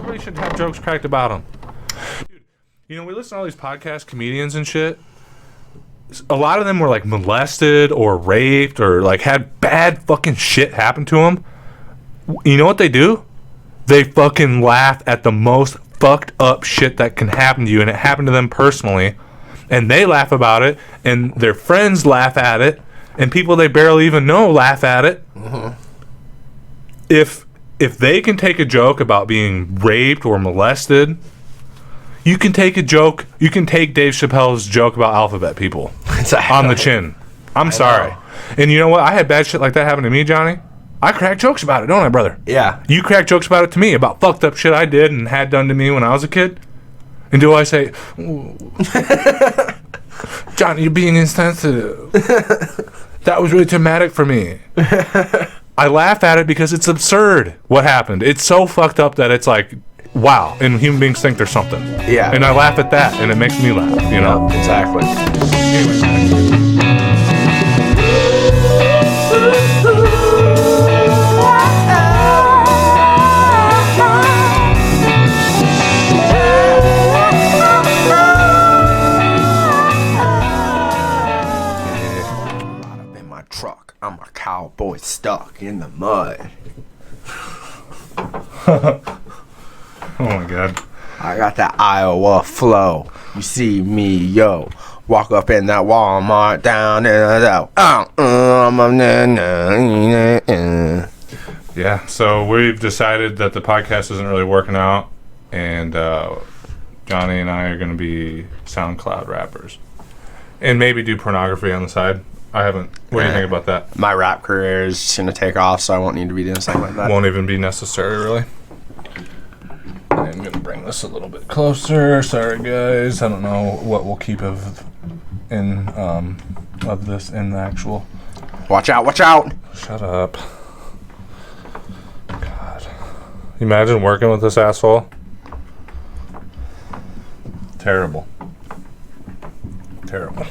everybody should have jokes cracked about them. Dude, you know, we listen to all these podcast comedians and shit. A lot of them were like molested or raped or like had bad fucking shit happen to them. You know what they do? They fucking laugh at the most fucked up shit that can happen to you, and it happened to them personally, and they laugh about it, and their friends laugh at it, and people they barely even know laugh at it. If they can take a joke about being raped or molested, you can take Dave Chappelle's joke about alphabet people on the chin. I'm sorry. And you know what? I had bad shit like that happen to me, Johnny. I crack jokes about it, don't I, brother? Yeah. You crack jokes about it to me, about fucked up shit I did and had done to me when I was a kid? And do I say, Johnny, you're being insensitive. That was really traumatic for me. I laugh at it because it's absurd what happened. It's so fucked up that it's like, wow, and human beings think there's something. Yeah. And I laugh at that, and it makes me laugh, you know? Yep, exactly. Up in my truck, I'm a cowboy stuck in the mud. Oh my God. I got that Iowa flow. You see me, yo. Walk up in that Walmart down in the Yeah, so we've decided that the podcast isn't really working out, and Johnny and I are going to be SoundCloud rappers. And maybe do pornography on the side. I haven't. What do you think about that? My rap career is going to take off, so I won't need to be doing something like that. Won't even be necessary, really. I'm going to bring this a little bit closer. Sorry, guys. I don't know what we'll keep of this in the actual. Watch out, watch out. Shut up. God. Imagine working with this asshole. Terrible. Terrible.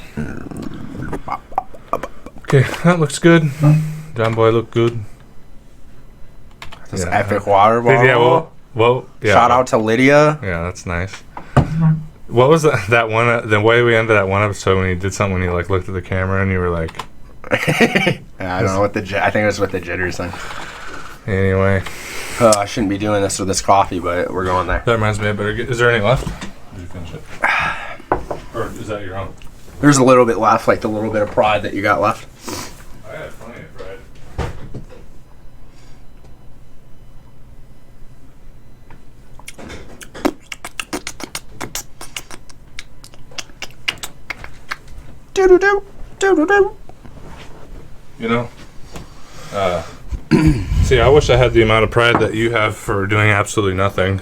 Okay, that looks good. John Boy look good. This epic water bottle. Yeah, well, yeah. Shout out to Lydia. Yeah, that's nice. What was that one? The way we ended that one episode when he did something when he like looked at the camera and you were like, I don't know what I think it was with the jitters thing. Anyway, I shouldn't be doing this with this coffee, but we're going there. That reminds me, I better get. Is there any left? Did you finish it? Or is that your own? There's a little bit left, like the little bit of pride that you got left. I had plenty of pride. Do-do-do, do-do-do. You know, see, I wish I had the amount of pride that you have for doing absolutely nothing.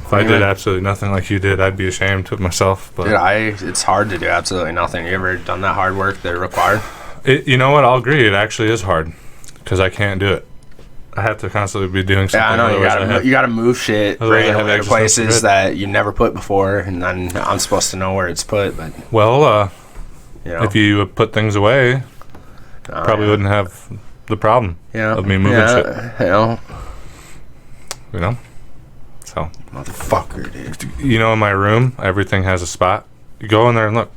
If I did absolutely nothing like you did, I'd be ashamed of myself. But Dude, it's hard to do absolutely nothing. You ever done that hard work that required? You know what? I'll agree. It actually is hard because I can't do it. I have to constantly be doing something. Yeah, I know. You gotta move shit randomly to places that you never put before, and then I'm supposed to know where it's put. But well, you know, if you put things away, probably wouldn't have the problem of me moving shit. You know. So, motherfucker, dude. You know, in my room, everything has a spot. You go in there and look.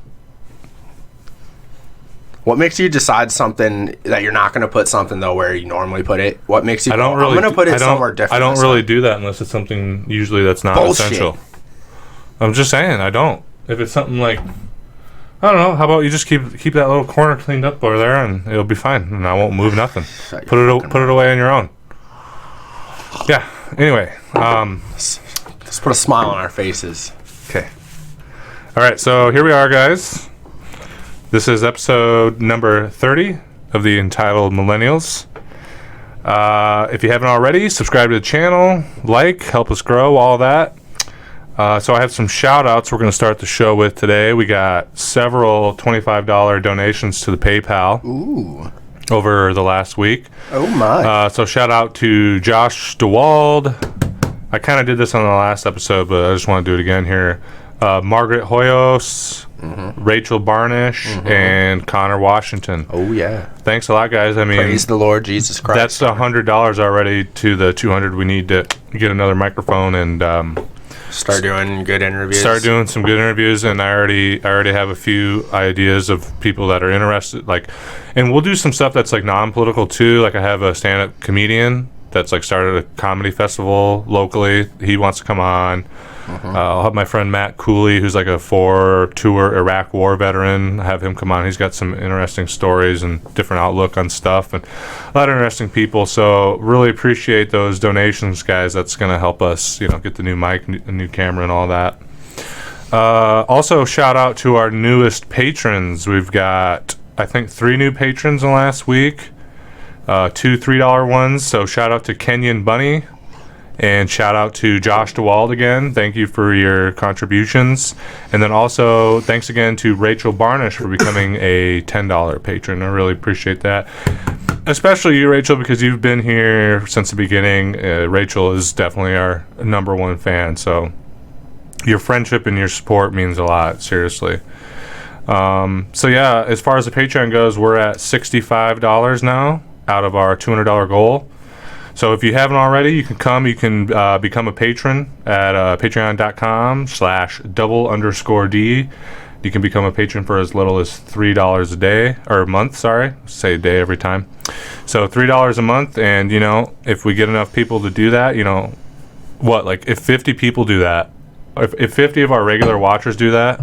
What makes you decide something that you're not going to put something though where you normally put it? What makes you? I'm going to put it somewhere different. I don't really do that unless it's something usually that's not essential. I'm just saying I don't. If it's something like, I don't know. How about you just keep that little corner cleaned up over there and it'll be fine, and I won't move nothing. Put it away on your own. Yeah. Anyway, let's put a smile on our faces. Okay. All right. So here we are, guys. This is episode number 30 of the Entitled Millennials. If you haven't already, subscribe to the channel, help us grow, all that. So I have some shout outs we're going to start the show with today. We got several $25 donations to the PayPal. Ooh. Over the last week. Oh my. So shout out to Josh DeWald. I kind of did this on the last episode, but I just want to do it again here. Margaret Hoyos, Rachel Barnish, and Connor Washington. Oh yeah. Thanks a lot, guys. I mean, praise the Lord Jesus Christ. That's $100 already to the $200 we need to get another microphone and start doing good interviews. Start doing some good interviews, and I already have a few ideas of people that are interested. Like, and we'll do some stuff that's like non-political too. Like I have a stand-up comedian that's like started a comedy festival locally. He wants to come on. I'll have my friend Matt Cooley, who's like a 4-tour Iraq war veteran. Have him come on. He's got some interesting stories and different outlook on stuff, and a lot of interesting people. So really appreciate those donations, guys. That's going to help us, get the new mic, new camera, and all that. Also, shout out to our newest patrons. We've got, I think, 3 new patrons in the last week. 2 $3 ones. So shout out to Kenyon Bunny. And shout out to Josh DeWald again. Thank you for your contributions. And then also, thanks again to Rachel Barnish for becoming a $10 patron. I really appreciate that. Especially you, Rachel, because you've been here since the beginning. Rachel is definitely our number 1 fan. So your friendship and your support means a lot, seriously. So yeah, as far as the Patreon goes, we're at $65 now out of our $200 goal. So if you haven't already, you can become a patron at patreon.com/double_D. You can become a patron for as little as $3 a day, or a month, sorry. Say a day every time. So $3 a month, and if we get enough people to do that, if 50 people do that, if 50 of our regular watchers do that,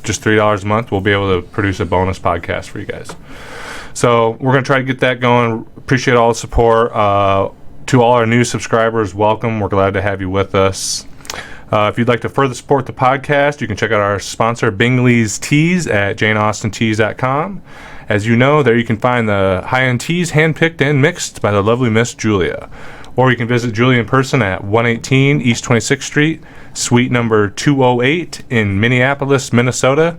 just $3 a month, we'll be able to produce a bonus podcast for you guys. So we're going to try to get that going. Appreciate all the support. To all our new subscribers, welcome. We're glad to have you with us. If you'd like to further support the podcast, you can check out our sponsor, Bingley's Teas, at janeaustinteas.com. As you know, there you can find the high-end teas handpicked and mixed by the lovely Miss Julia. Or you can visit Julia in person at 118 East 26th Street, suite number 208 in Minneapolis, Minnesota,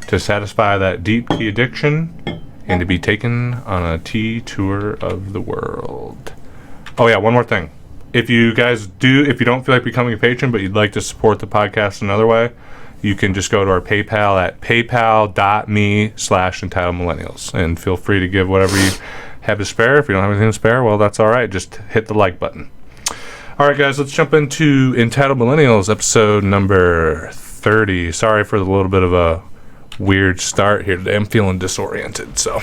to satisfy that deep tea addiction and to be taken on a tea tour of the world. Oh yeah, one more thing. If you don't feel like becoming a patron, but you'd like to support the podcast another way, you can just go to our PayPal at paypal.me/entitledmillennials, and feel free to give whatever you have to spare. If you don't have anything to spare, well, that's all right. Just hit the like button. All right, guys, let's jump into Entitled Millennials, episode number 30. Sorry for the little bit of a weird start here today. I'm feeling disoriented, so.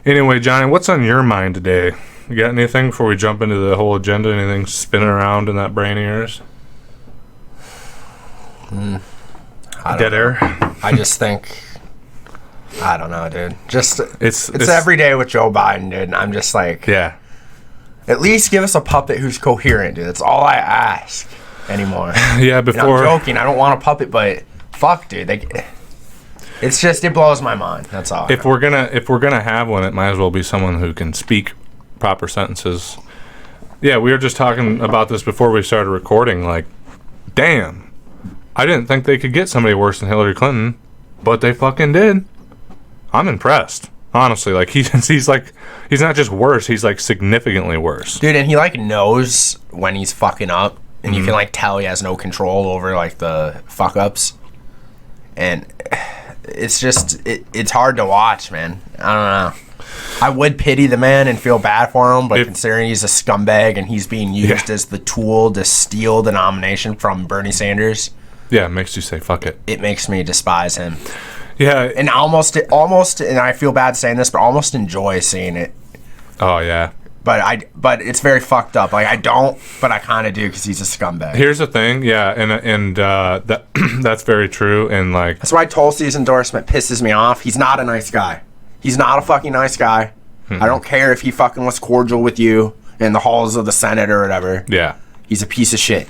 Anyway, Johnny, what's on your mind today? You got anything before we jump into the whole agenda? Anything spinning around in that brain of yours? Dead air? I just think, I don't know, dude. Just it's every day with Joe Biden, dude. And I'm just like, yeah. At least give us a puppet who's coherent, dude. That's all I ask anymore. Yeah, before. I'm joking. I don't want a puppet, but fuck, dude. It's just, it blows my mind. That's all. If we're gonna have one, it might as well be someone who can speak proper sentences. Yeah, we were just talking about this before we started recording. Like, damn, I didn't think they could get somebody worse than Hillary Clinton, but they fucking did. I'm impressed, honestly. Like he's not just worse; he's like significantly worse, dude. And he like knows when he's fucking up, and you can like tell he has no control over like the fuck ups, and it's just it's hard to watch, man. I don't know. I would pity the man and feel bad for him, but considering he's a scumbag and he's being used as the tool to steal the nomination from Bernie Sanders, yeah, it makes you say fuck it. It makes me despise him. Yeah, and almost, and I feel bad saying this, but almost enjoy seeing it. Oh yeah. But it's very fucked up. Like I don't, but I kind of do because he's a scumbag. Here's the thing, yeah, and that that's very true, and like that's why Tulsi's endorsement pisses me off. He's not a nice guy. He's not a fucking nice guy. I don't care if he fucking was cordial with you in the halls of the Senate or whatever. Yeah. He's a piece of shit.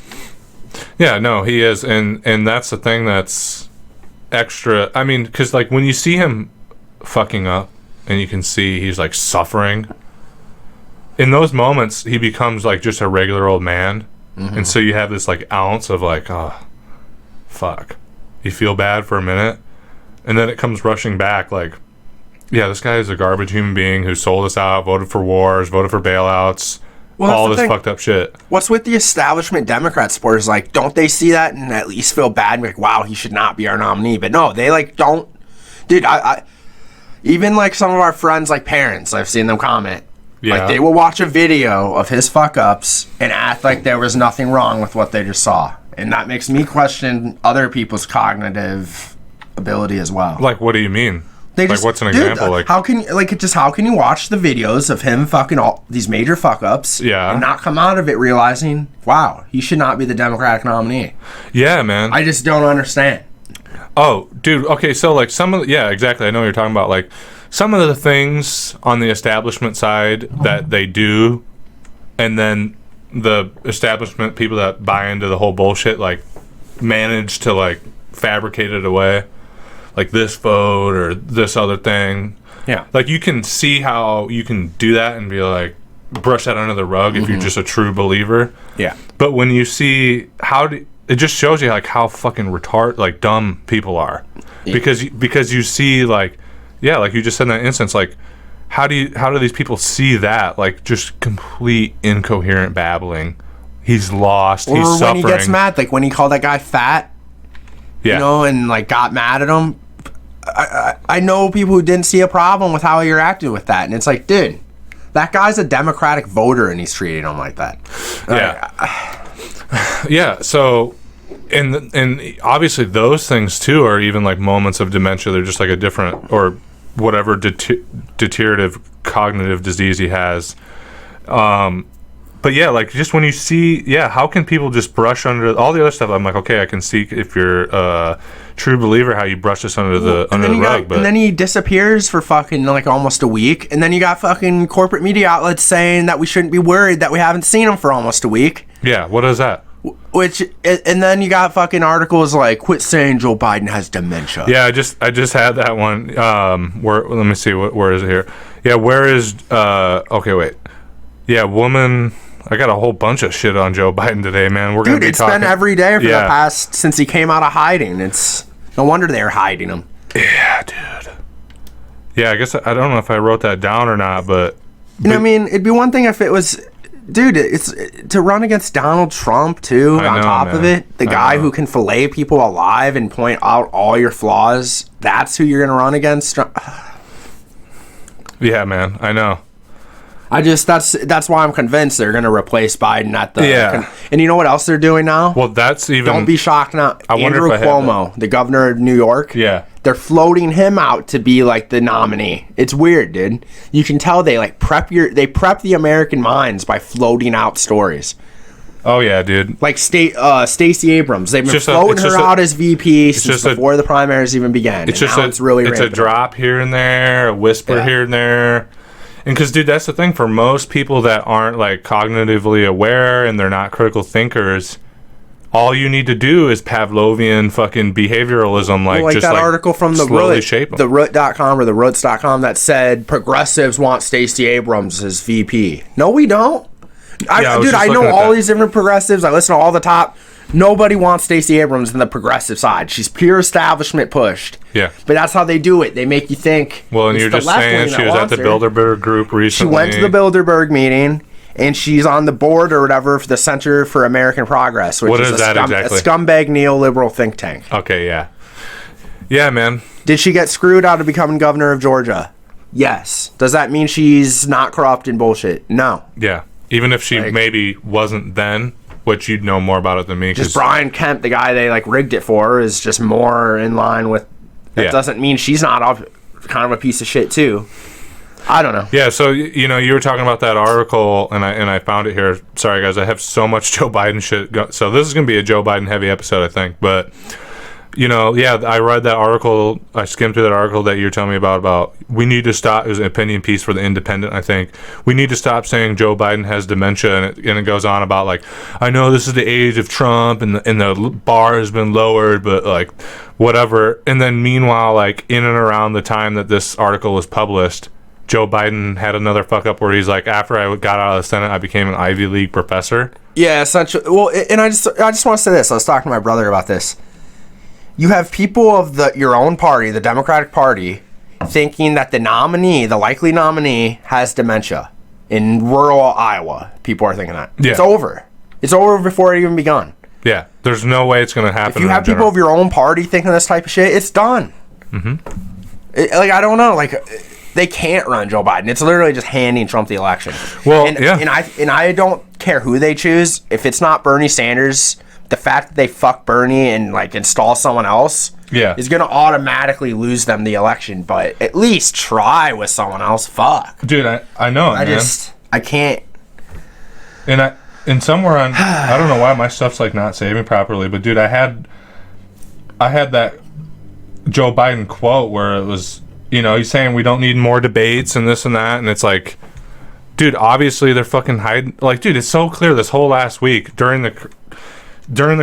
Yeah, no, he is. And that's the thing that's extra. I mean, because, like, when you see him fucking up and you can see he's, like, suffering, in those moments, he becomes, like, just a regular old man. Mm-hmm. And so you have this, like, ounce of, like, oh, fuck. You feel bad for a minute. And then it comes rushing back, like, yeah, this guy is a garbage human being who sold us out, voted for wars, voted for bailouts, all this fucked up shit. What's with the establishment Democrat supporters? Like, don't they see that and at least feel bad and be like, wow, he should not be our nominee? But no, they, like, don't. Dude, I even, like, some of our friends, like, parents, I've seen them comment, Yeah. Like, they will watch a video of his fuck-ups and act like there was nothing wrong with what they just saw. And that makes me question other people's cognitive ability as well. Like, what do you mean? They just, like, what's an example? Like, how can you watch the videos of him fucking all these major fuck-ups and not come out of it realizing, wow, he should not be the Democratic nominee? Yeah, man. I just don't understand. Oh, dude. Okay, so like exactly. I know what you're talking about. Like some of the things on the establishment side that they do, and then the establishment people that buy into the whole bullshit, like, manage to like fabricate it away, like this vote or this other thing. Yeah. Like, you can see how you can do that and be like, brush that under the rug if you're just a true believer. Yeah. But when you see it just shows you like how fucking like dumb people are. Yeah. Because you see like, yeah, like you just said in that instance, like how do these people see that? Like, just complete incoherent babbling. He's lost. Or he's when suffering. he gets mad, like when he called that guy fat, yeah, you know, and like got mad at him. I know people who didn't see a problem with how he reacted with that, and it's like, dude, that guy's a Democratic voter, and he's treating him like that. Yeah. Yeah. So, and obviously those things too are even like moments of dementia. They're just like a different or whatever deteriorative cognitive disease he has. But yeah, like just when you see, how can people just brush under all the other stuff? I'm like, okay, I can see if you're a true believer how you brush this under the rug. But and then he disappears for fucking like almost a week, and then you got fucking corporate media outlets saying that we shouldn't be worried that we haven't seen him for almost a week. Yeah, what is that? And then you got fucking articles like, quit saying Joe Biden has dementia. Yeah, I just had that one. Let me see, where is it here? Yeah, where is okay, wait. Yeah, woman. I got a whole bunch of shit on Joe Biden today, man. We're gonna be talking. It's been every day for the past since he came out of hiding. It's no wonder they're hiding him. Yeah, dude. Yeah, I guess I don't know if I wrote that down or not, but you know what I mean, it'd be one thing if it was, dude. It's to run against Donald Trump too. On top of it, the guy who can fillet people alive and point out all your flaws. That's who you're gonna run against. Yeah, man. I know. That's why I'm convinced they're going to replace Biden at the... Yeah. And you know what else they're doing now? Well, that's even... Don't be shocked now. Andrew Cuomo, the governor of New York. Yeah. They're floating him out to be like the nominee. It's weird, dude. You can tell they like prep the American minds by floating out stories. Oh yeah, dude. Like Stacey Abrams, they've been floating her out as VP since before the primaries even began. It's a drop here and there, a whisper here and there. And because, dude, that's the thing for most people that aren't like cognitively aware and they're not critical thinkers. All you need to do is Pavlovian fucking behavioralism, like just that like article from the Root.com or the Roots.com that said progressives want Stacey Abrams as VP. No, we don't. I know all these different progressives. I listen to all the top. Nobody wants Stacey Abrams in the progressive side. She's pure establishment pushed. Yeah. But that's how they do it. They make you think. Well, and you're just saying she was at the Bilderberg group recently. She went to the Bilderberg meeting, and she's on the board or whatever for the Center for American Progress, which is exactly? A scumbag neoliberal think tank. Okay, yeah. Yeah, man. Did she get screwed out of becoming governor of Georgia? Yes. Does that mean she's not corrupt and bullshit? No. Yeah. Even if she maybe wasn't then, which you'd know more about it than me. Just Brian Kemp, the guy they like rigged it for, is just more in line with. That doesn't mean she's not kind of a piece of shit too. I don't know. Yeah, so you were talking about that article, and I found it here. Sorry guys, I have so much Joe Biden shit. So this is gonna be a Joe Biden heavy episode, I think. But I read that article. I skimmed through that article that you're telling me about we need to stop. It was an opinion piece for The Independent, I think. We need to stop saying Joe Biden has dementia, and it goes on about like, I know this is the age of Trump, and the bar has been lowered, but like whatever. And then meanwhile, like in and around the time that this article was published, Joe Biden had another fuck up where he's like, after I got out of the Senate, I became an Ivy League professor. Yeah, essentially. Well, and I just want to say this. I was talking to my brother about this. You have people of your own party, the Democratic Party, thinking that the likely nominee, has dementia in rural Iowa. People are thinking that. Yeah. It's over. It's over before it even begun. Yeah. There's no way it's going to happen. If you have people of your own party thinking this type of shit, it's done. Mm-hmm. I don't know. Like, they can't run Joe Biden. It's literally just handing Trump the election. Well, and, yeah. And I don't care who they choose. If it's not Bernie Sanders, the fact that they fuck Bernie and like install someone else is going to automatically lose them the election. But at least try with someone else. Fuck. Dude, I know it, man. I can't. And somewhere on, I don't know why my stuff's like not saving properly, but dude, I had that Joe Biden quote where it was, he's saying we don't need more debates and this and that, and it's like, dude, obviously they're fucking hiding. Like, dude, it's so clear this whole last week during the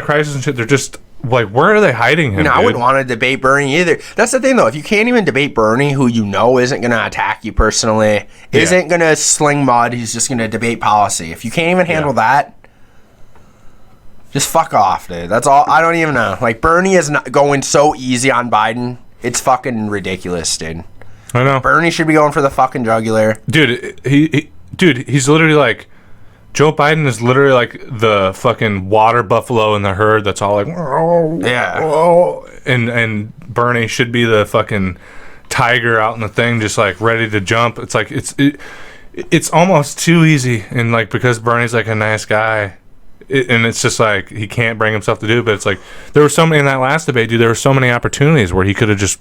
crisis and shit, they're just like, where are they hiding him? I wouldn't want to debate Bernie either. That's the thing, though. If you can't even debate Bernie, who isn't going to attack you personally, isn't going to sling mud, he's just going to debate policy. If you can't even handle that, just fuck off, dude. That's all. I don't even know. Like, Bernie is not going so easy on Biden. It's fucking ridiculous, dude. I know. Bernie should be going for the fucking jugular. Dude, he's literally like, Joe Biden is literally like the fucking water buffalo in the herd that's all like, and Bernie should be the fucking tiger out in the thing, just like ready to jump. It's like it's almost too easy, and like because Bernie's like a nice guy, and it's just like he can't bring himself to do it. But it's like there were so many in that last debate, dude. There were so many opportunities where he could have just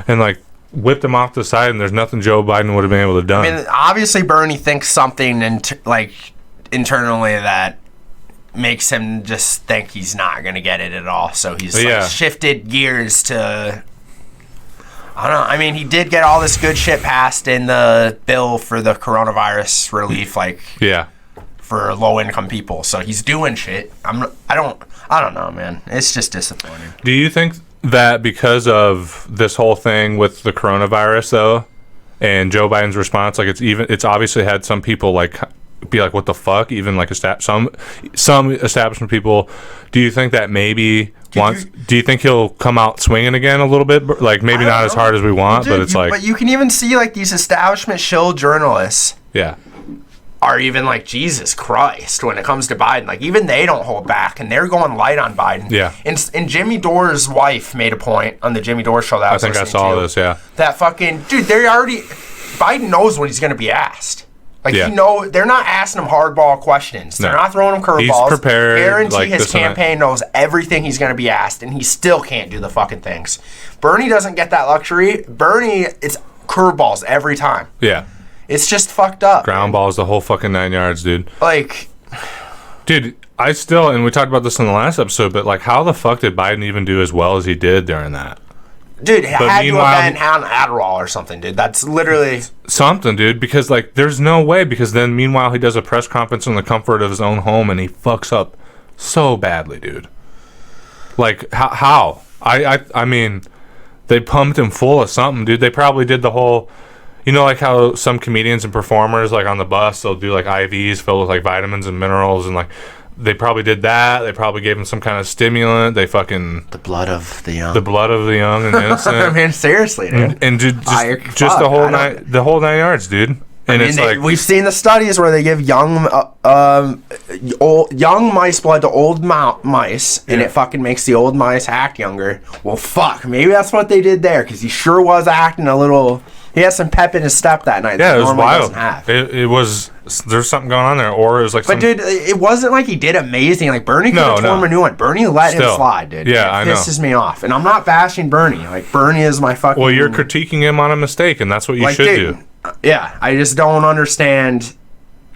and like whipped him off to the side, and there's nothing Joe Biden would have been able to do. I mean, obviously Bernie thinks something internally that makes him just think he's not going to get it at all. So he's shifted gears to, I don't know. I mean, he did get all this good shit passed in the bill for the coronavirus relief, for low-income people. So he's doing shit. I don't know, man. It's just disappointing. Do you think that because of this whole thing with the coronavirus, though, and Joe Biden's response, like it's obviously had some people like be like, what the fuck? Even like some establishment people. Do you think that maybe do you think he'll come out swinging again a little bit? Like maybe not as hard as we want, but it's like. But you can even see like these establishment shill journalists. Yeah. Are even like, Jesus Christ, when it comes to Biden. Like, even they don't hold back, and they're going light on Biden. Yeah. And Jimmy Dore's wife made a point on the Jimmy Dore show that I was listening to. I think I saw this, yeah. That fucking, dude, Biden knows what he's going to be asked. Like, they're not asking him hardball questions. They're not throwing him curveballs. He's prepared. Guarantee his campaign knows everything he's going to be asked, and he still can't do the fucking things. Bernie doesn't get that luxury. Bernie, it's curveballs every time. Yeah. It's just fucked up. Ground balls the whole fucking 9 yards, dude. Like, dude, and we talked about this in the last episode, but like, how the fuck did Biden even do as well as he did during that? Dude, had to have been on Adderall or something, dude. That's literally something, dude. Because like, there's no way. Because then, meanwhile, he does a press conference in the comfort of his own home, and he fucks up so badly, dude. Like, how? I mean, they pumped him full of something, dude. They probably did the whole. You know, like how some comedians and performers, like on the bus, they'll do like IVs filled with like vitamins and minerals, and like they probably did that. They probably gave him some kind of stimulant. They fucking the blood of the young, and innocent. I mean, seriously, dude. And dude, just the whole 9 yards, dude. And I mean, it's like we've seen the studies where they give young mice blood to old mice, and it fucking makes the old mice act younger. Well, fuck, maybe that's what they did there, because he sure was acting a little. He has some pep in his step that night. Yeah, that it was wild. It was. There's something going on there, or it was like. But dude, it wasn't like he did amazing. Like Bernie could have torn him a new one. Bernie let him slide, dude. Yeah, I know. It pisses me off, and I'm not bashing Bernie. Like Bernie is my fucking. Well, you're critiquing him on a mistake, and that's what you should do. Yeah, I just don't understand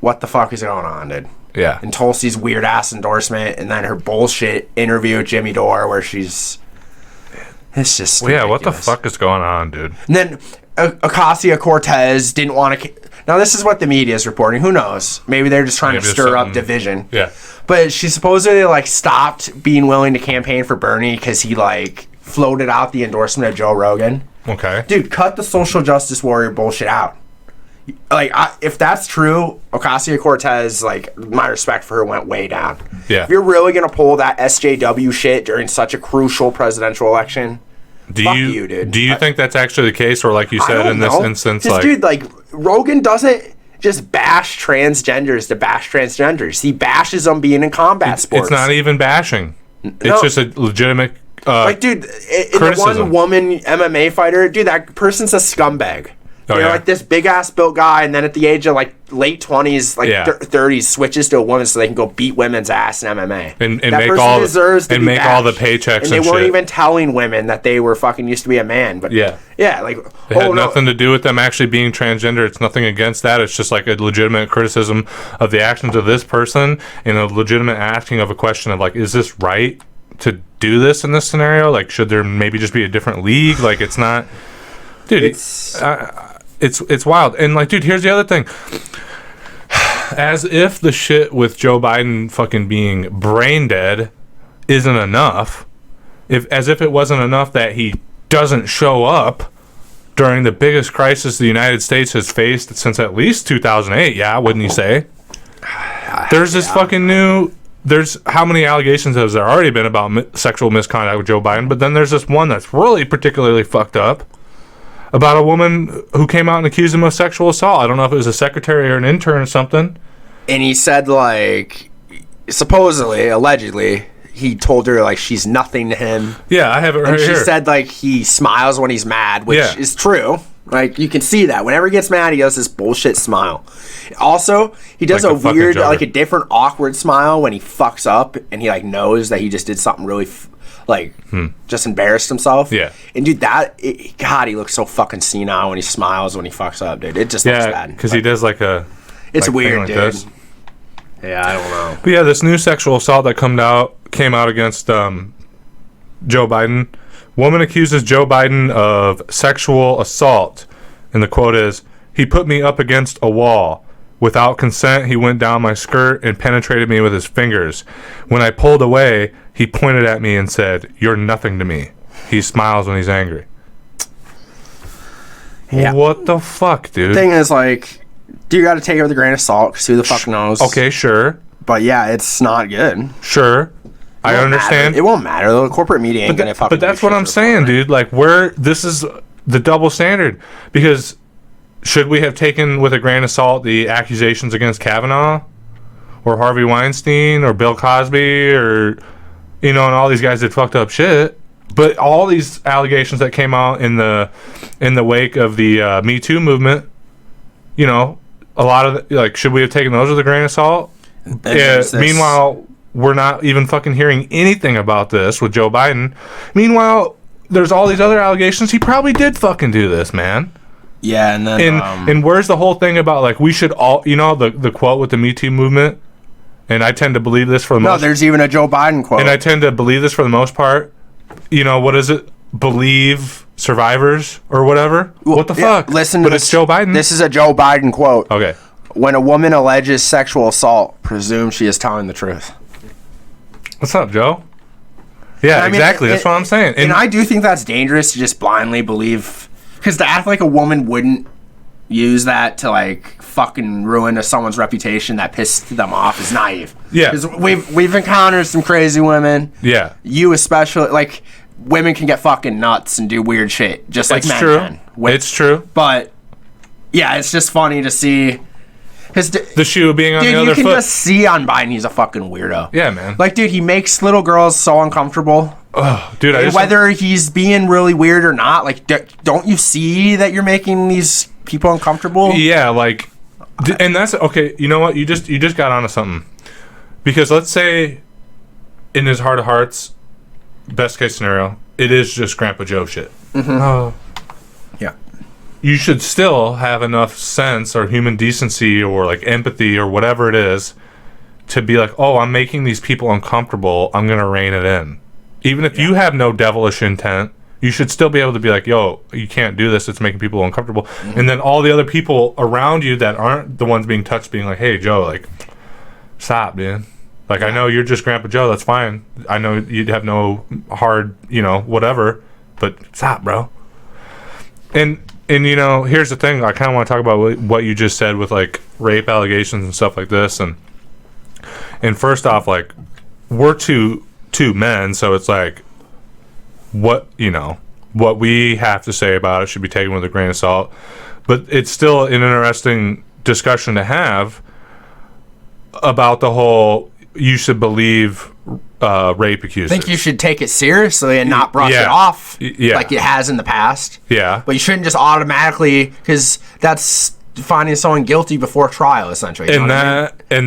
what the fuck is going on, dude. Yeah. And Tulsi's weird ass endorsement, and then her bullshit interview with Jimmy Dore, where she's. It's just. Well, yeah, what the fuck is going on, dude? And then. Ocasio-Cortez didn't want to. Now this is what the media is reporting. Who knows? Maybe they're just trying to stir up division. Yeah. But she supposedly like stopped being willing to campaign for Bernie because he like floated out the endorsement of Joe Rogan. Okay. Dude, cut the social justice warrior bullshit out. Like, if that's true, Ocasio-Cortez, like, my respect for her went way down. Yeah. If you're really gonna pull that SJW shit during such a crucial presidential election. Fuck you, dude. Do you think that's actually the case, or like you said in this instance, like, dude, like Rogan doesn't just bash transgenders to bash transgenders. He bashes them being in combat sports. It's not even bashing. It's just a legitimate Like, dude, the one woman MMA fighter, dude, that person's a scumbag. They're like this big ass built guy, and then at the age of like late 20s, like 30s, switches to a woman so they can go beat women's ass in MMA. And that make person deserves to be make bashed. all the paychecks. And they weren't even telling women that they were fucking used to be a man. But like it had nothing to do with them actually being transgender. It's nothing against that. It's just like a legitimate criticism of the actions of this person and a legitimate asking of a question of like, is this right to do this in this scenario? Like, should there maybe just be a different league? Like, it's not, dude. It's wild. And like, dude, here's the other thing. As if the shit with Joe Biden fucking being brain dead isn't enough. As if it wasn't enough that he doesn't show up during the biggest crisis the United States has faced since at least 2008. Yeah, wouldn't you say? There's this fucking new. There's how many allegations has there already been about sexual misconduct with Joe Biden? But then there's this one that's really particularly fucked up. About a woman who came out and accused him of sexual assault. I don't know if it was a secretary or an intern or something. And he said, like, supposedly, allegedly, he told her, like, she's nothing to him. Yeah, I have it right here. And she said, like, he smiles when he's mad, which is true. Like, you can see that. Whenever he gets mad, he does this bullshit smile. Also, he does like a weird, like, a different awkward smile when he fucks up and he, like, knows that he just did something really... just embarrassed himself. Yeah. And dude, God, he looks so fucking senile when he smiles when he fucks up, dude. It just looks bad. Because he does like a... It's like weird, like dude. This. Yeah, I don't know. But yeah, this new sexual assault that came out against Joe Biden. Woman accuses Joe Biden of sexual assault. And the quote is, "He put me up against a wall. Without consent, he went down my skirt and penetrated me with his fingers. When I pulled away, he pointed at me and said, 'You're nothing to me.' He smiles when he's angry." Yeah. What the fuck, dude? The thing is, like, do you got to take it with a grain of salt? Because who the fuck knows? Okay, sure. But yeah, it's not good. Sure. I understand. Matter. It won't matter. The corporate media ain't going to fucking... But that's what I'm saying, dude. Like, this is the double standard. Because... should we have taken with a grain of salt the accusations against Kavanaugh or Harvey Weinstein or Bill Cosby or, and all these guys did fucked up shit? But all these allegations that came out in the wake of the Me Too movement, a lot of should we have taken those with a grain of salt? Meanwhile, we're not even fucking hearing anything about this with Joe Biden. Meanwhile, there's all these other allegations. He probably did fucking do this, man. Yeah, and then and where's the whole thing about like we should all the quote with the Me Too movement, and I tend to believe this for the most. No, there's even a Joe Biden quote, and I tend to believe this for the most part. What is it? Believe survivors or whatever. Well, what the fuck? Listen, but it's Joe Biden. This is a Joe Biden quote. Okay. When a woman alleges sexual assault, presume she is telling the truth. What's up, Joe? Yeah, exactly. That's what I'm saying. And I do think that's dangerous to just blindly believe. Because to act like a woman wouldn't use that to like fucking ruin someone's reputation that pissed them off is naive. Yeah. Because we've encountered some crazy women. Yeah. You especially, like, women can get fucking nuts and do weird shit just like men can. It's true. But yeah, it's just funny to see the shoe being on the other foot. You can just see on Biden he's a fucking weirdo. Yeah, man. Like, dude, he makes little girls so uncomfortable. Oh, dude, whether he's being really weird or not, like, don't you see that you're making these people uncomfortable? Yeah, like, and that's okay. You know what? You just got onto something. Because let's say, in his heart of hearts, best case scenario, it is just Grandpa Joe shit. Mm-hmm. Yeah. You should still have enough sense or human decency or like empathy or whatever it is to be like, oh, I'm making these people uncomfortable. I'm gonna rein it in. Even if you have no devilish intent, you should still be able to be like, yo, you can't do this. It's making people uncomfortable. Mm-hmm. And then all the other people around you that aren't the ones being touched being like, hey, Joe, like, stop, dude. Like, I know you're just Grandpa Joe. That's fine. I know you'd have no hard, whatever. But stop, bro. And here's the thing. I kind of want to talk about what you just said with, like, rape allegations and stuff like this. And first off, like, we're two men, so it's like what we have to say about it should be taken with a grain of salt, but it's still an interesting discussion to have about the whole you should believe rape accusers. I think you should take it seriously and not brush it off like it has in the past. Yeah. But you shouldn't just automatically, because that's finding someone guilty before trial, essentially. And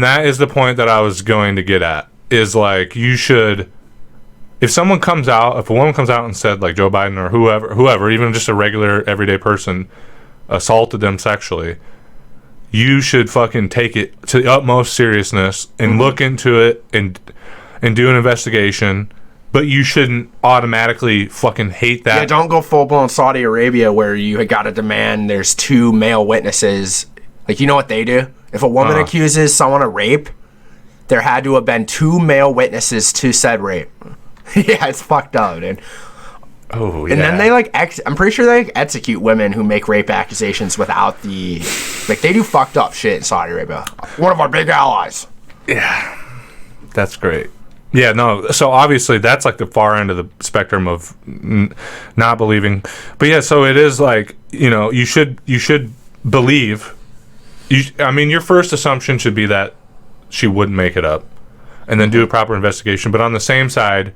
that is the point that I was going to get at, is like, you should, if a woman comes out and said, like, Joe Biden or whoever, even just a regular everyday person assaulted them sexually, you should fucking take it to the utmost seriousness and look into it and do an investigation. But you shouldn't automatically fucking hate that. Yeah, don't go full-blown Saudi Arabia where you got to demand there's 2 male witnesses. Like, you know what they do? If a woman accuses someone of rape, there had to have been 2 male witnesses to said rape. Yeah, it's fucked up, dude. Oh, yeah. And then they, like, I'm pretty sure they execute women who make rape accusations without the... Like, they do fucked up shit in Saudi Arabia. One of our big allies. Yeah. That's great. Yeah, no, so obviously that's like the far end of the spectrum of not believing. But yeah, so it is like, you know, you should believe. I mean, your first assumption should be that she wouldn't make it up, and then do a proper investigation. But on the same side,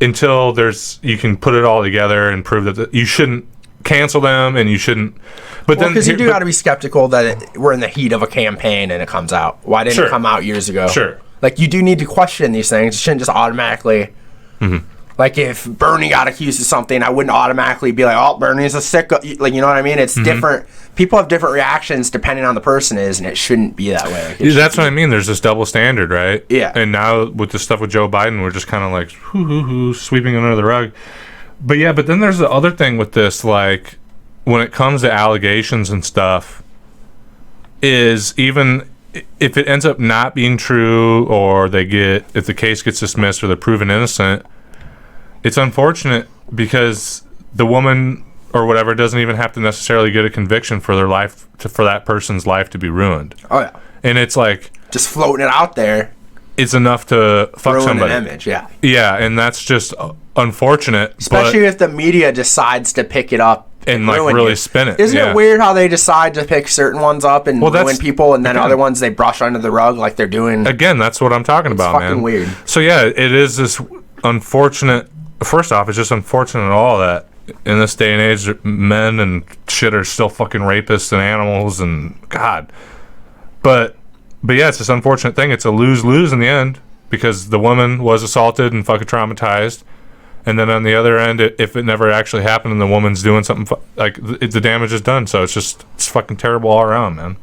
until you can put it all together and prove that you shouldn't cancel them, and you shouldn't. But then, because you do got to be skeptical that we're in the heat of a campaign and it comes out. Why didn't it come out years ago? Sure. Like, you do need to question these things. You shouldn't just automatically... Like, if Bernie got accused of something, I wouldn't automatically be like, oh, Bernie's a sicko. Like, you know what I mean? It's different. People have different reactions depending on the person is, and it shouldn't be that way. Like, that's what I mean. There's this double standard, right? Yeah. And now with the stuff with Joe Biden, we're just kind of like, sweeping under the rug. But yeah, but then there's the other thing with this, like, when it comes to allegations and stuff, is even... if it ends up not being true, or if the case gets dismissed or they're proven innocent, it's unfortunate because the woman or whatever doesn't even have to necessarily get a conviction for their life for that person's life to be ruined. Oh yeah. And it's like, just floating it out there, it's enough to fuck ruin somebody. An image, yeah. Yeah, and that's just unfortunate. Especially if the media decides to pick it up and like really spin it. Isn't it weird how they decide to pick certain ones up and ruin people, and then other ones they brush under the rug like they're doing? Again, that's what I'm talking about, man. It's fucking weird. So yeah, it is this unfortunate. First off, it's just unfortunate at all that in this day and age, men and shit are still fucking rapists and animals and God. But yeah, it's this unfortunate thing. It's a lose-lose in the end because the woman was assaulted and fucking traumatized. And then on the other end, if it never actually happened and the woman's doing something, the damage is done. So it's fucking terrible all around, man.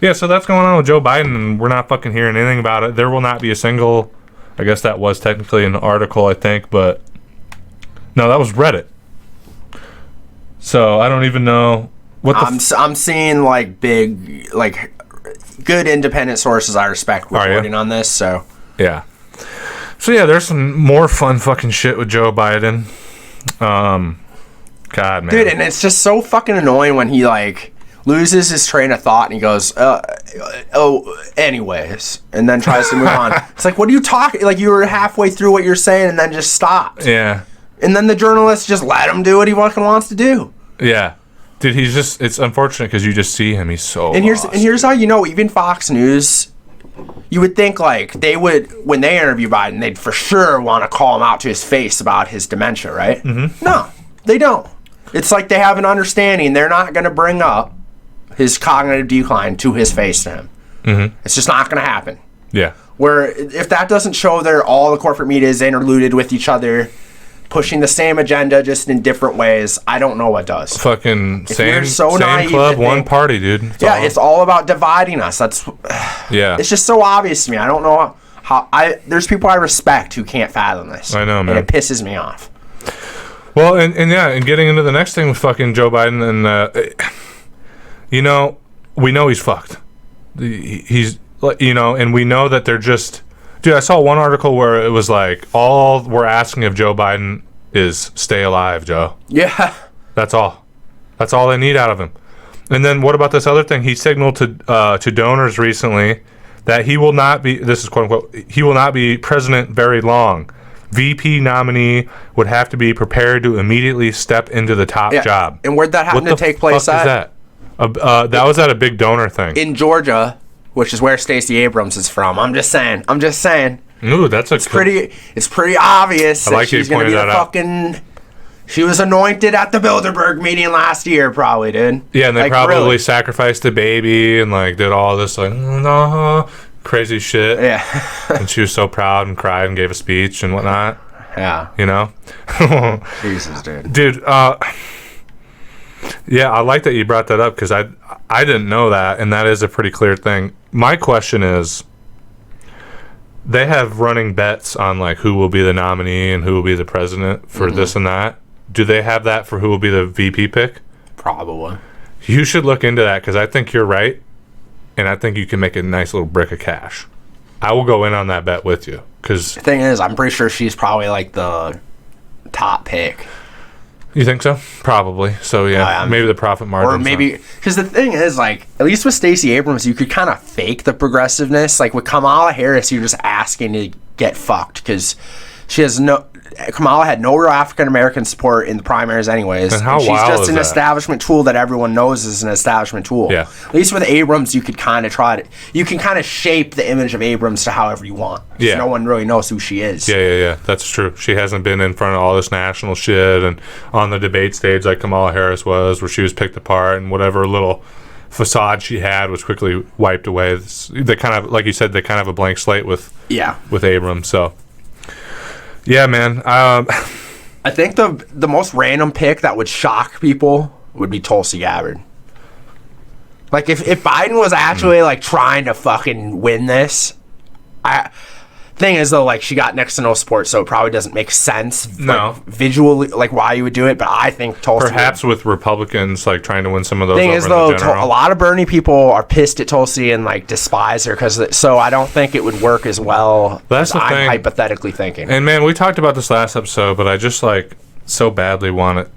Yeah, so that's going on with Joe Biden, and we're not fucking hearing anything about it. There will not be a single, I guess that was technically an article, I think, but no, that was Reddit. So I don't even know what I'm seeing like big, like good independent sources I respect reporting on this. So yeah. So yeah, there's some more fun fucking shit with Joe Biden. God, man. Dude, and it's just so fucking annoying when he like loses his train of thought and he goes, anyways, and then tries to move on. It's like, what are you talking? Like, you were halfway through what you're saying and then just stopped. Yeah. And then the journalist just let him do what he fucking wants to do. Yeah. Dude, it's unfortunate because you just see him. He's so lost. Here's how you know, even Fox News, you would think like they would, when they interview Biden, they'd for sure want to call him out to his face about his dementia, right? Mm-hmm. No, they don't. It's like they have an understanding. They're not going to bring up his cognitive decline to his face to him. Mm-hmm. It's just not going to happen. Yeah. Where if that doesn't show all the corporate media is interluded with each other, pushing the same agenda just in different ways, I don't know what does. Fucking same club, one party, dude. It's all about dividing us. That's it's just so obvious to me. I don't know how there's people I respect who can't fathom this. I know, man. And it pisses me off. Well, and getting into the next thing with fucking Joe Biden, and you know, we know he's fucked. He's, you know, and we know that they're just. Dude, I saw one article where it was like, all we're asking of Joe Biden is stay alive, Joe. Yeah. That's all. That's all they need out of him. And then what about this other thing? He signaled to donors recently that he will not be, this is quote unquote, he will not be president very long. VP nominee would have to be prepared to immediately step into the top job. And where'd that happen to take place at? That was at a big donor thing. In Georgia, which is where Stacey Abrams is from. I'm just saying. Ooh, that's it's pretty obvious that she's going to be the fucking... She was anointed at the Bilderberg meeting last year, probably, dude. Yeah, and they probably sacrificed a baby and like did all this like crazy shit. Yeah. And she was so proud and cried and gave a speech and whatnot. Yeah. You know? Jesus, dude. Dude, yeah, I like that you brought that up because I didn't know that, and that is a pretty clear thing. My question is, they have running bets on like who will be the nominee and who will be the president for this and that. Do they have that for who will be the VP pick? Probably. You should look into that because I think you're right, and I think you can make a nice little brick of cash. I will go in on that bet with you. Cause the thing is, I'm pretty sure she's probably like the top pick. You think so? Probably. So yeah, maybe the profit margin. Or maybe because the thing is, like, at least with Stacey Abrams, you could kind of fake the progressiveness. Like with Kamala Harris, you're just asking to get fucked because Kamala had no real African American support in the primaries anyways. And how she's wild just is an that? Establishment tool that everyone knows is an establishment tool. Yeah. At least with Abrams, you could kind of you can kind of shape the image of Abrams to however you want. Yeah. No one really knows who she is. Yeah. That's true. She hasn't been in front of all this national shit and on the debate stage like Kamala Harris was, where she was picked apart and whatever little facade she had was quickly wiped away. They kind of, like you said, they kind of have a blank slate with Abrams. So, yeah, man. I think the most random pick that would shock people would be Tulsi Gabbard. Like if Biden was actually like trying to fucking win this, thing is though, like she got next to no support, so it probably doesn't make sense. No, like, visually, like why you would do it. But I think Tulsi. Perhaps with Republicans like trying to win some of those. Thing is though, a lot of Bernie people are pissed at Tulsi and like despise her so I don't think it would work as well. That's the I'm thing. Hypothetically thinking. And man, we talked about this last episode, but I just like so badly want it.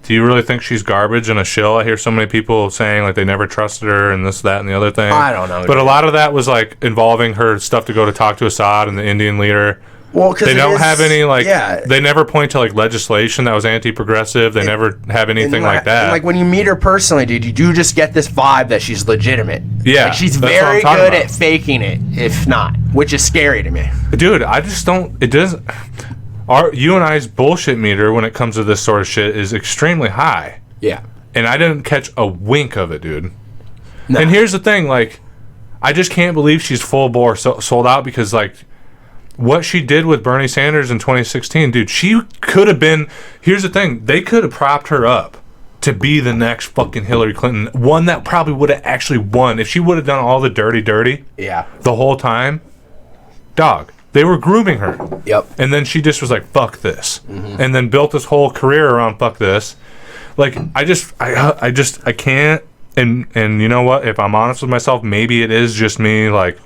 Do you really think she's garbage and a shill? I hear so many people saying like they never trusted her and this, that, and the other thing. I don't know. But a lot of that was like involving her stuff to go to talk to Assad and the Indian leader. Well, because they don't have any like. Yeah. They never point to like legislation that was anti-progressive. They never have anything like that. And, like when you meet her personally, dude, you do just get this vibe that she's legitimate. Yeah, like, she's very good at faking it, if not, which is scary to me. Dude, I just don't. It doesn't. You and I's bullshit meter when it comes to this sort of shit is extremely high. Yeah. And I didn't catch a wink of it, dude. No. And here's the thing, like, I just can't believe she's full bore sold out because, like, what she did with Bernie Sanders in 2016, dude, she could have been... Here's the thing. They could have propped her up to be the next fucking Hillary Clinton. One that probably would have actually won. If she would have done all the dirty the whole time, dog. They were grooming her. Yep. And then she just was like, fuck this. Mm-hmm. And then built this whole career around fuck this. Like, I can't. And you know what? If I'm honest with myself, maybe it is just me, like,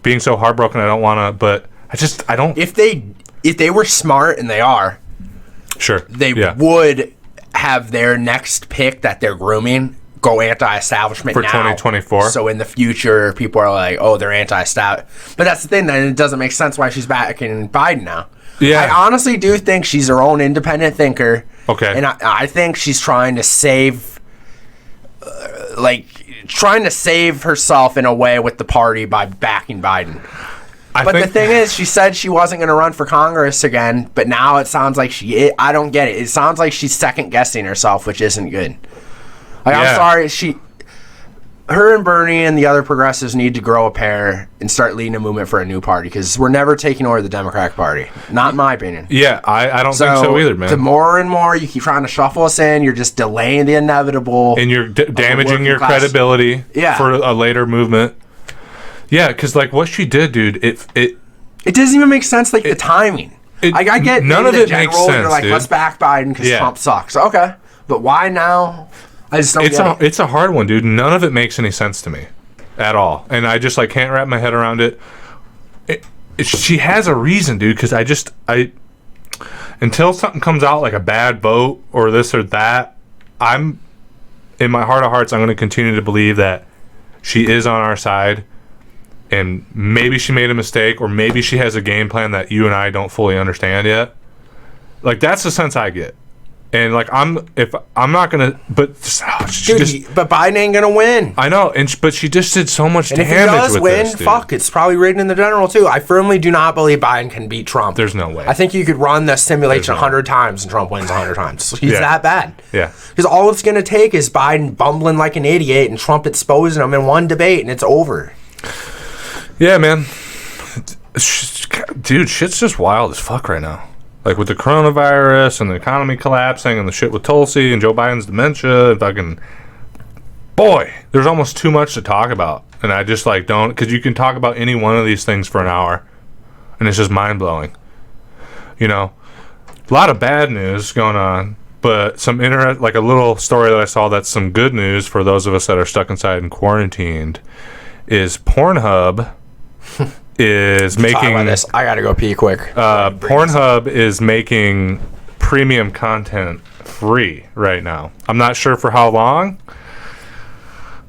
being so heartbroken I don't want to, but I don't. If they were smart, and they are, sure, they would have their next pick that they're grooming go anti-establishment for now, 2024. So in the future, people are like, "Oh, they're anti-establishment." But that's the thing. Then it doesn't make sense why she's backing Biden now. Yeah, I honestly do think she's her own independent thinker. Okay, and I think she's trying to save, trying to save herself in a way with the party by backing Biden. But the thing is, she said she wasn't going to run for Congress again, but now it sounds like I don't get it. It sounds like she's second guessing herself, which isn't good. Like, I'm sorry, her and Bernie and the other progressives need to grow a pair and start leading a movement for a new party, because we're never taking over the Democratic Party. Not in my opinion. Yeah, I don't think so either, man. The more and more you keep trying to shuffle us in, you're just delaying the inevitable. And you're damaging your credibility for a later movement. Yeah, because like what she did, dude, it doesn't even make sense, like the timing. I get none of it makes sense, you're like, dude. Let's back Biden because Trump sucks. Okay, but why now? I just don't get it. It's a hard one, dude. None of it makes any sense to me at all, and I just like can't wrap my head around it. She has a reason, dude, because I until something comes out like a bad vote or this or that, I'm in my heart of hearts, I'm going to continue to believe that she is on our side, and maybe she made a mistake, or maybe she has a game plan that you and I don't fully understand yet. Like, that's the sense I get. And like I'm not gonna, but but Biden ain't gonna win. I know, but she just did so much And if damage. he does with win, this, dude. fuck, it's probably rigged in the general too. I firmly do not believe Biden can beat Trump. There's no way. I think you could run the simulation 100 times and Trump wins 100 times. He's that bad. Yeah. Because all it's gonna take is Biden bumbling like an idiot and Trump exposing him in one debate, and it's over. Yeah, man. Dude, shit's just wild as fuck right now. Like with the coronavirus and the economy collapsing and the shit with Tulsi and Joe Biden's dementia and fucking... Boy, there's almost too much to talk about. And I just like don't... Because you can talk about any one of these things for an hour. And it's just mind-blowing. You know? A lot of bad news going on. But some like a little story that I saw that's some good news for those of us that are stuck inside and quarantined is Pornhub... is making this. I gotta go pee quick. Pornhub is making premium content free right now. I'm not sure for how long,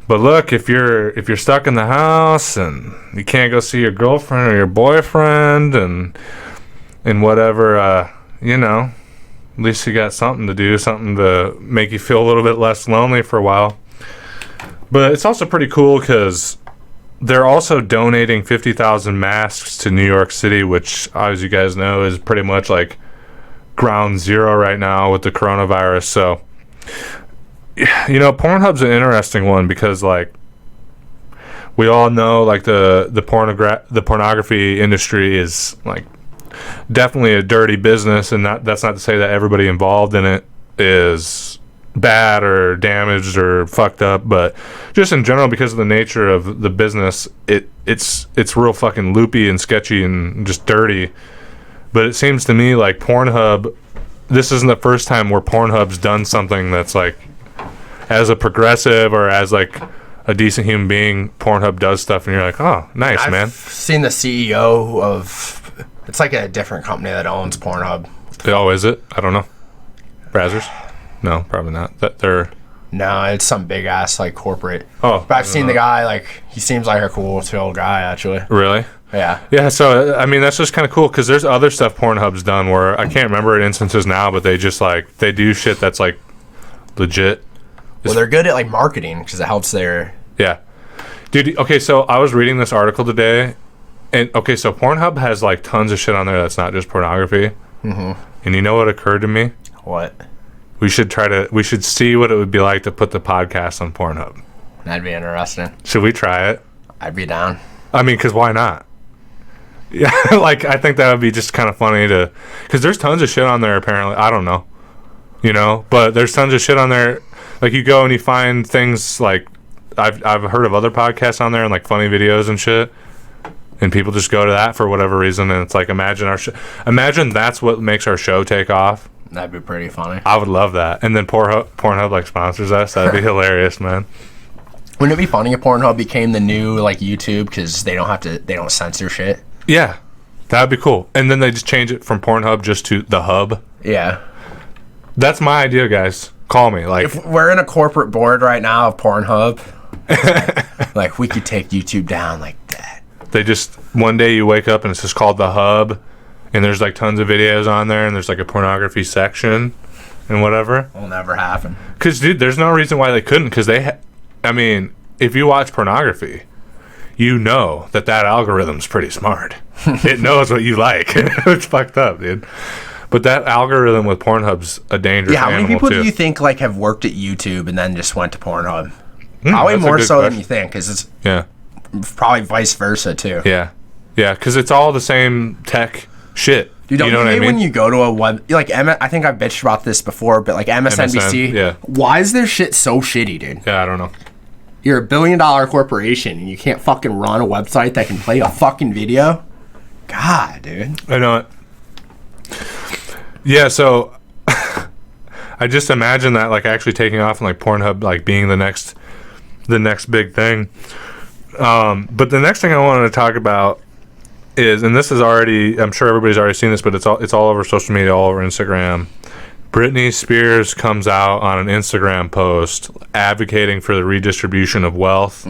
but look, if you're stuck in the house and you can't go see your girlfriend or your boyfriend and whatever, you know, at least you got something to do, something to make you feel a little bit less lonely for a while. But it's also pretty cool because they're also donating 50,000 masks to New York City, which, as you guys know, is pretty much like ground zero right now with the coronavirus. So, you know, Pornhub's an interesting one because, like, we all know, like, the pornography industry is, like, definitely a dirty business, and that's not to say that everybody involved in it is bad or damaged or fucked up, but just in general, because of the nature of the business, it's real fucking loopy and sketchy and just dirty. But it seems to me like Pornhub, this isn't the first time where Pornhub's done something that's like, as a progressive or as like a decent human being, Pornhub does stuff and you're like, oh, nice, man. I've seen the CEO of, it's like a different company that owns Pornhub. Oh, is it? I don't know. Brazzers? No, probably not. No, it's some big ass like corporate. Oh, but I've seen the guy. Like, he seems like a cool, chill guy, actually. Really? Yeah. Yeah. So I mean, that's just kind of cool because there's other stuff Pornhub's done where I can't remember instances now, but they just like they do shit that's like legit. Well, they're good at like marketing because it helps their. Yeah, dude. Okay, so I was reading this article today, and okay, so Pornhub has like tons of shit on there that's not just pornography. Mm-hmm. And you know what occurred to me? What? We should see what it would be like to put the podcast on Pornhub. That'd be interesting. Should we try it? I'd be down. I mean, because why not? Yeah, like, I think that would be just kind of funny to... Because there's tons of shit on there, apparently. I don't know. You know? But there's tons of shit on there. Like, you go and you find things like... I've heard of other podcasts on there and, like, funny videos and shit. And people just go to that for whatever reason. And it's like, imagine that's what makes our show take off. That'd be pretty funny. I would love that. And then Pornhub like sponsors us. That'd be hilarious, man. Wouldn't it be funny if Pornhub became the new like YouTube because they don't censor shit? Yeah, that'd be cool. And then they just change it from Pornhub just to the Hub. Yeah, that's my idea, guys. Call me. Like, if we're in a corporate board right now of Pornhub, like we could take YouTube down like that. They just one day you wake up and it's just called the Hub. And there's like tons of videos on there, and there's like a pornography section and whatever. Will never happen. Because, dude, there's no reason why they couldn't. Because I mean, if you watch pornography, you know that algorithm's pretty smart. It knows what you like. It's fucked up, dude. But that algorithm with Pornhub's a dangerous animal, how many people too. do you think like have worked at YouTube and then just went to Pornhub? Probably more so than you think, because it's probably vice versa, too. Yeah. Yeah, because it's all the same tech shit. Dude, don't you know what I mean? When you go to a web, like I think I've bitched about this before, but like MSNBC, yeah. Why is their shit so shitty, dude? Yeah, I don't know. You're $1 billion corporation and you can't fucking run a website that can play a fucking video? God, dude. I know it. Yeah, so I just imagine that like actually taking off and like Pornhub like being the next big thing. But the next thing I wanted to talk about is, and this is already, I'm sure everybody's already seen this, but it's all over social media, all over Instagram. Britney Spears comes out on an Instagram post advocating for the redistribution of wealth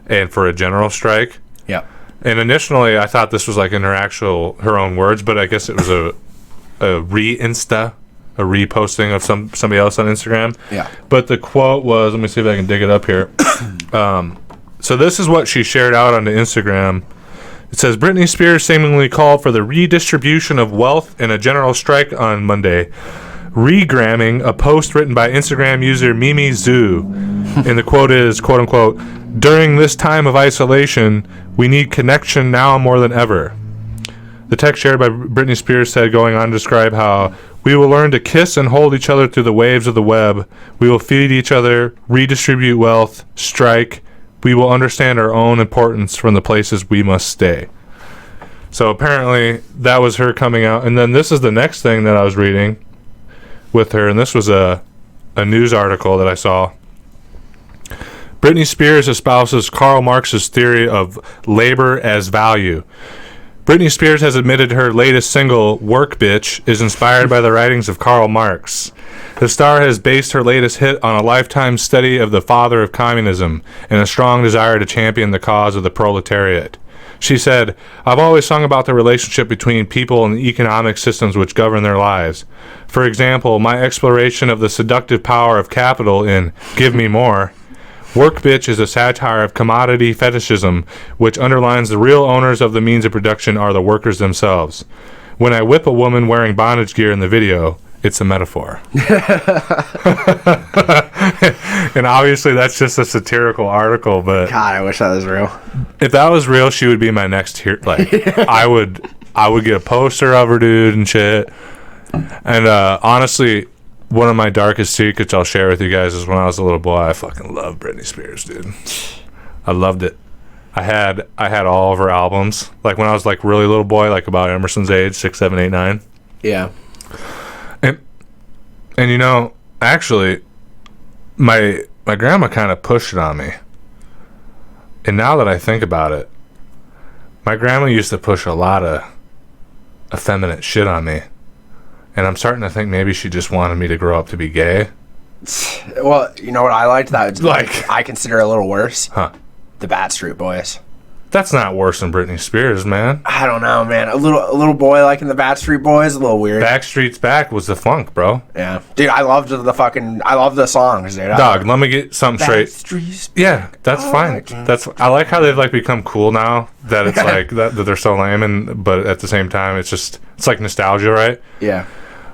and for a general strike. Yeah. And initially, I thought this was like in her own words, but I guess it was a re-Insta a reposting of somebody else on Instagram. Yeah. But the quote was, let me see if I can dig it up here. So this is what she shared out onto Instagram. It says, Britney Spears seemingly called for the redistribution of wealth in a general strike on Monday, regramming a post written by Instagram user Mimi Zoo. And the quote is, quote unquote, during this time of isolation, we need connection now more than ever. The text shared by Britney Spears said, going on to describe how we will learn to kiss and hold each other through the waves of the web. We will feed each other, redistribute wealth, strike. We will understand our own importance from the places we must stay. So apparently that was her coming out. And then this is the next thing that I was reading with her. And this was a news article that I saw. Britney Spears espouses Karl Marx's theory of labor as value. Britney Spears has admitted her latest single, Work Bitch, is inspired by the writings of Karl Marx. The star has based her latest hit on a lifetime study of the father of communism and a strong desire to champion the cause of the proletariat. She said, I've always sung about the relationship between people and the economic systems which govern their lives. For example, my exploration of the seductive power of capital in Give Me More. Work Bitch is a satire of commodity fetishism, which underlines the real owners of the means of production are the workers themselves. When I whip a woman wearing bondage gear in the video, it's a metaphor. And obviously that's just a satirical article, but God, I wish that was real. If that was real, she would be my next hero. Like, I would get a poster of her, dude, and shit. And honestly, one of my darkest secrets I'll share with you guys is when I was a little boy, I fucking loved Britney Spears, dude. I loved it. I had all of her albums. Like when I was like really little boy, like about Emerson's age, 6, 7, 8, 9. Yeah. And you know, actually, my grandma kind of pushed it on me. And now that I think about it, my grandma used to push a lot of effeminate shit on me. And I'm starting to think maybe she just wanted me to grow up to be gay. Well, you know what I liked? That Like- I consider a little worse. Huh. The Backstreet Boys. That's not worse than Britney Spears, man. I don't know, man. A little boy liking the Backstreet Boys, a little weird. Backstreet's Back was the funk, bro. Yeah, dude, I loved I love the songs, dude. Dog, let me get something straight. Backstreet's Yeah, that's fine. I like how they've like become cool now. That it's like that they're so lame, but at the same time, it's like nostalgia, right? Yeah.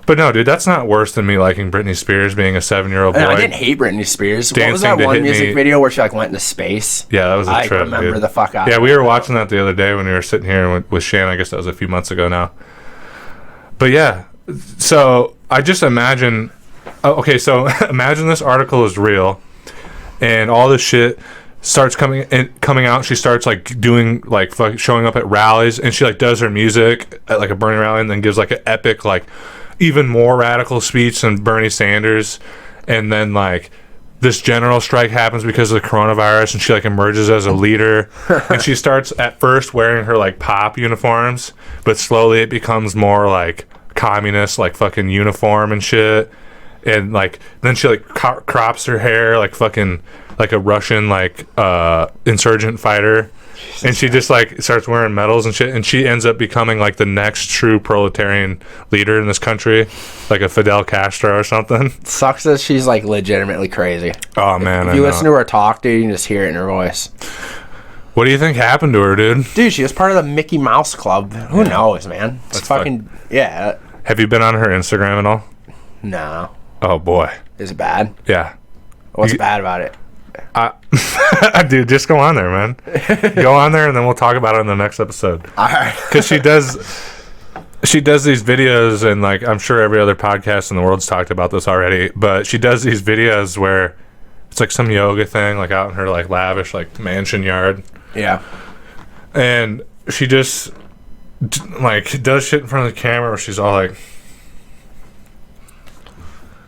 But no, dude, that's not worse than me liking Britney Spears being a 7-year-old boy. And I didn't hate Britney Spears. What was Dancing that to one Hit music Me. video where she like went into space? Yeah, that was a I trip, remember dude. the fuck out. Yeah, of we it. were watching that the other day when we were sitting here with Shan. I guess that was a few months ago now. But yeah, so I just imagine. Okay, so imagine this article is real, and all this shit starts coming out. She starts like doing like showing up at rallies, and she like does her music at like a Bernie rally, and then gives like an epic like even more radical speech than Bernie Sanders, and then like this general strike happens because of the coronavirus, and she like emerges as a leader. And she starts at first wearing her like pop uniforms, but slowly it becomes more like communist like fucking uniform and shit. And like then she like crops her hair like fucking like a Russian like insurgent fighter. And she just like starts wearing medals and shit, and she ends up becoming like the next true proletarian leader in this country, like a Fidel Castro or something. Sucks that she's like legitimately crazy. Oh man, If you listen to her talk, dude, you can just hear it in her voice. What do you think happened to her, dude? Dude, she was part of the Mickey Mouse Club. Who knows, man? It's That's fucking yeah. Have you been on her Instagram at all? No. Oh boy, Is it bad? yeah. What's bad about it? Dude, just go on there, man. Go on there, and then we'll talk about it in the next episode. All right. Because she does these videos, and like I'm sure every other podcast in the world's talked about this already. But she does these videos where it's like some yoga thing, like out in her like lavish like mansion yard, Yeah. and she just like does shit in front of the camera where she's all like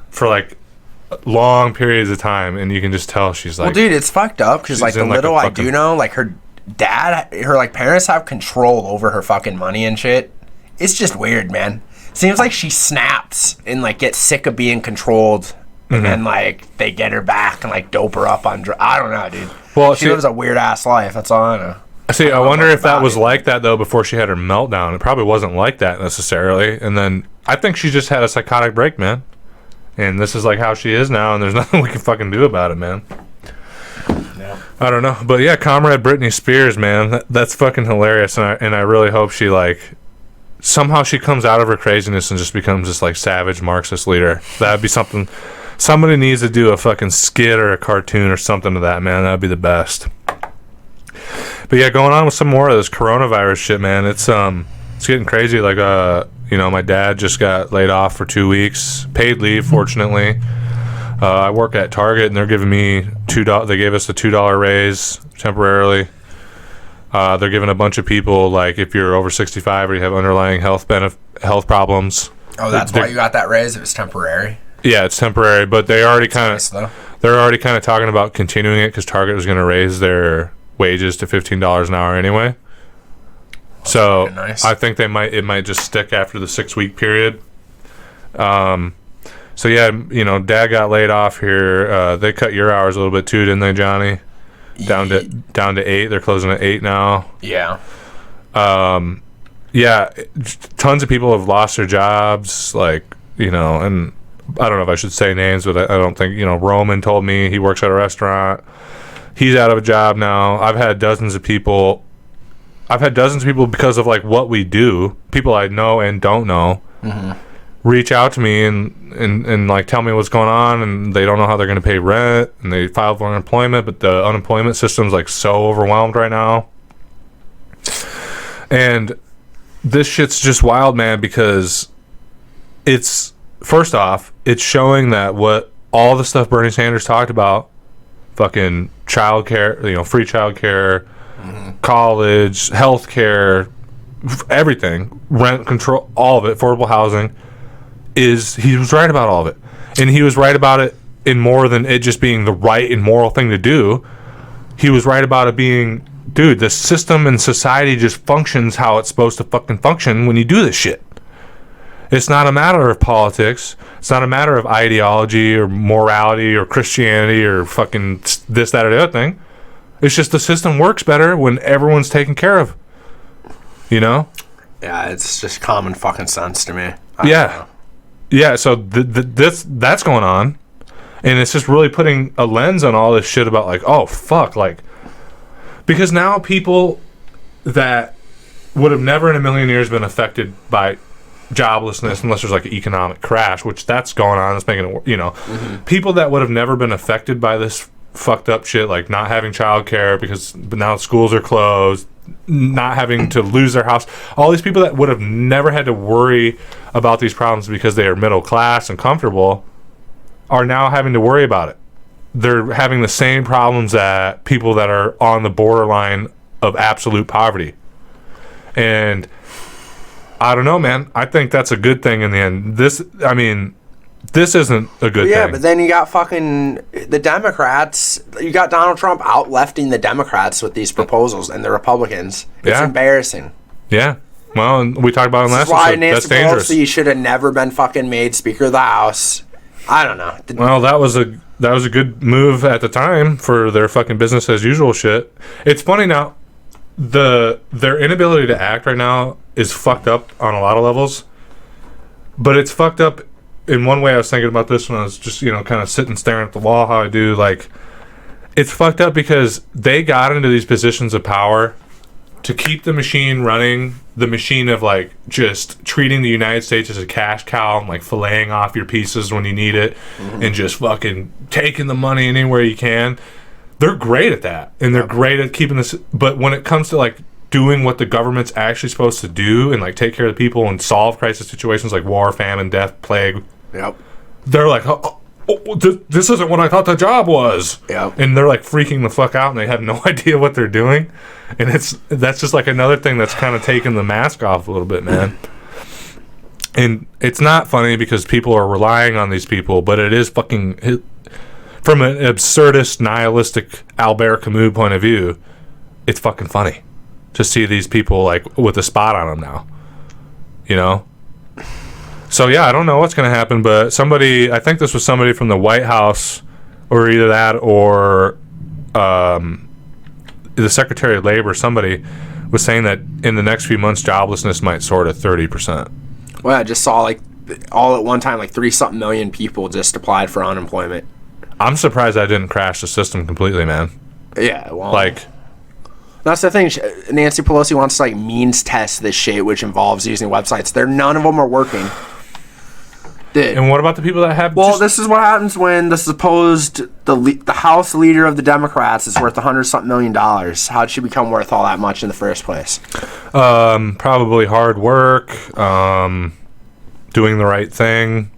for like long periods of time, and you can just tell she's like, Well, dude, it's fucked up because like she's the in, like, little a I do fucking- know, like her like parents have control over her fucking money and shit. It's just weird, man. Seems like she snaps and like gets sick of being controlled, and then like they get her back and like dope her up on. I don't know, dude. Well, she lives a weird ass life. That's all I know. See, I wonder if that was like that, though, before she had her meltdown. It probably wasn't like that, necessarily. And then I think she just had a psychotic break, man. And this is, like, how she is now, and there's nothing we can fucking do about it, man. Yeah. I don't know. But, yeah, Comrade Britney Spears, man, that's fucking hilarious. And I really hope she, like, somehow she comes out of her craziness and just becomes this, like, savage Marxist leader. That'd be something. Somebody needs to do a fucking skit or a cartoon or something to that, man. That'd be the best. But yeah, going on with some more of this coronavirus shit, man. It's getting crazy. Like, my dad just got laid off for 2 weeks, paid leave, fortunately. I work at Target, and they're giving me $2. They gave us a $2 raise temporarily. They're giving a bunch of people, like, if you're over 65 or you have underlying health problems. Oh, that's why you got that raise. It was temporary. Yeah, it's temporary, but they already they're already kind of talking about continuing it because Target was going to raise their wages to $15 an hour anyway. So nice. I think it might just stick after the 6-week period. So yeah, Dad got laid off here. They cut your hours a little bit too, didn't they, Johnny? Down to 8. They're closing at 8 now. Yeah. Yeah, tons of people have lost their jobs, like, and I don't know if I should say names, but I don't think, Roman told me he works at a restaurant. He's out of a job now. I've had dozens of people because of, like, what we do, people I know and don't know, reach out to me and like tell me what's going on, and they don't know how they're going to pay rent, and they filed for unemployment, but the unemployment system's, like, so overwhelmed right now. And this shit's just wild, man, because it's, first off, it's showing that what all the stuff Bernie Sanders talked about, fucking childcare, free childcare, college, healthcare, everything, rent control, all of it, affordable housing, he was right about all of it. And he was right about it in more than it just being the right and moral thing to do. He was right about it being, dude, the system and society just functions how it's supposed to fucking function when you do this shit. It's not a matter of politics. It's not a matter of ideology or morality or Christianity or fucking this, that, or the other thing. It's just the system works better when everyone's taken care of. Yeah, it's just common fucking sense to me. Yeah, so that's going on. And it's just really putting a lens on all this shit about, like, oh, fuck, like, because now people that would have never in a million years been affected by joblessness unless there's, like, an economic crash, which that's going on. It's making it, people that would have never been affected by this fucked up shit, like not having childcare because now schools are closed, not having to lose their house. All these people that would have never had to worry about these problems because they are middle class and comfortable are now having to worry about it. They're having the same problems that people that are on the borderline of absolute poverty. And I don't know, man. I think that's a good thing in the end. This isn't a good thing. Yeah, but then you got fucking the Democrats. You got Donald Trump out-lefting the Democrats with these proposals and the Republicans. It's embarrassing. Yeah. Well, and we talked about it last episode. That's dangerous. Pelosi should have never been fucking made Speaker of the House. I don't know. Well, that was a good move at the time for their fucking business as usual shit. It's funny now. Their inability to act right now is fucked up on a lot of levels. But it's fucked up in one way. I was thinking about this when I was just, kind of sitting staring at the wall, how I do. Like, it's fucked up because they got into these positions of power to keep the machine running, the machine of, like, just treating the United States as a cash cow and, like, filleting off your pieces when you need it, and just fucking taking the money anywhere you can. They're great at that, and they're great at keeping this. But when it comes to, like, doing what the government's actually supposed to do and, like, take care of the people and solve crisis situations like war, famine, death, plague, they're like, this isn't what I thought the job was. And they're, like, freaking the fuck out, and they have no idea what they're doing. And that's just, like, another thing that's kind of taking the mask off a little bit, man. And it's not funny because people are relying on these people, but it is fucking, from an absurdist, nihilistic Albert Camus point of view, it's fucking funny to see these people, like, with a spot on them now. So, yeah, I don't know what's going to happen, but I think this was somebody from the White House, or either that or the Secretary of Labor, somebody was saying that in the next few months, joblessness might soar to 30%. Well, I just saw like all at one time, like 3-something million people just applied for unemployment. I'm surprised that didn't crash the system completely, man. Yeah, well, Like, that's the thing. Nancy Pelosi wants to like means test this shit, which involves using websites. None of them are working. Dude. and what about the people that have? Well, this is what happens when the supposed the House leader of the Democrats is worth $100-something million. How'd she become worth all that much in the first place? Probably hard work, doing the right thing,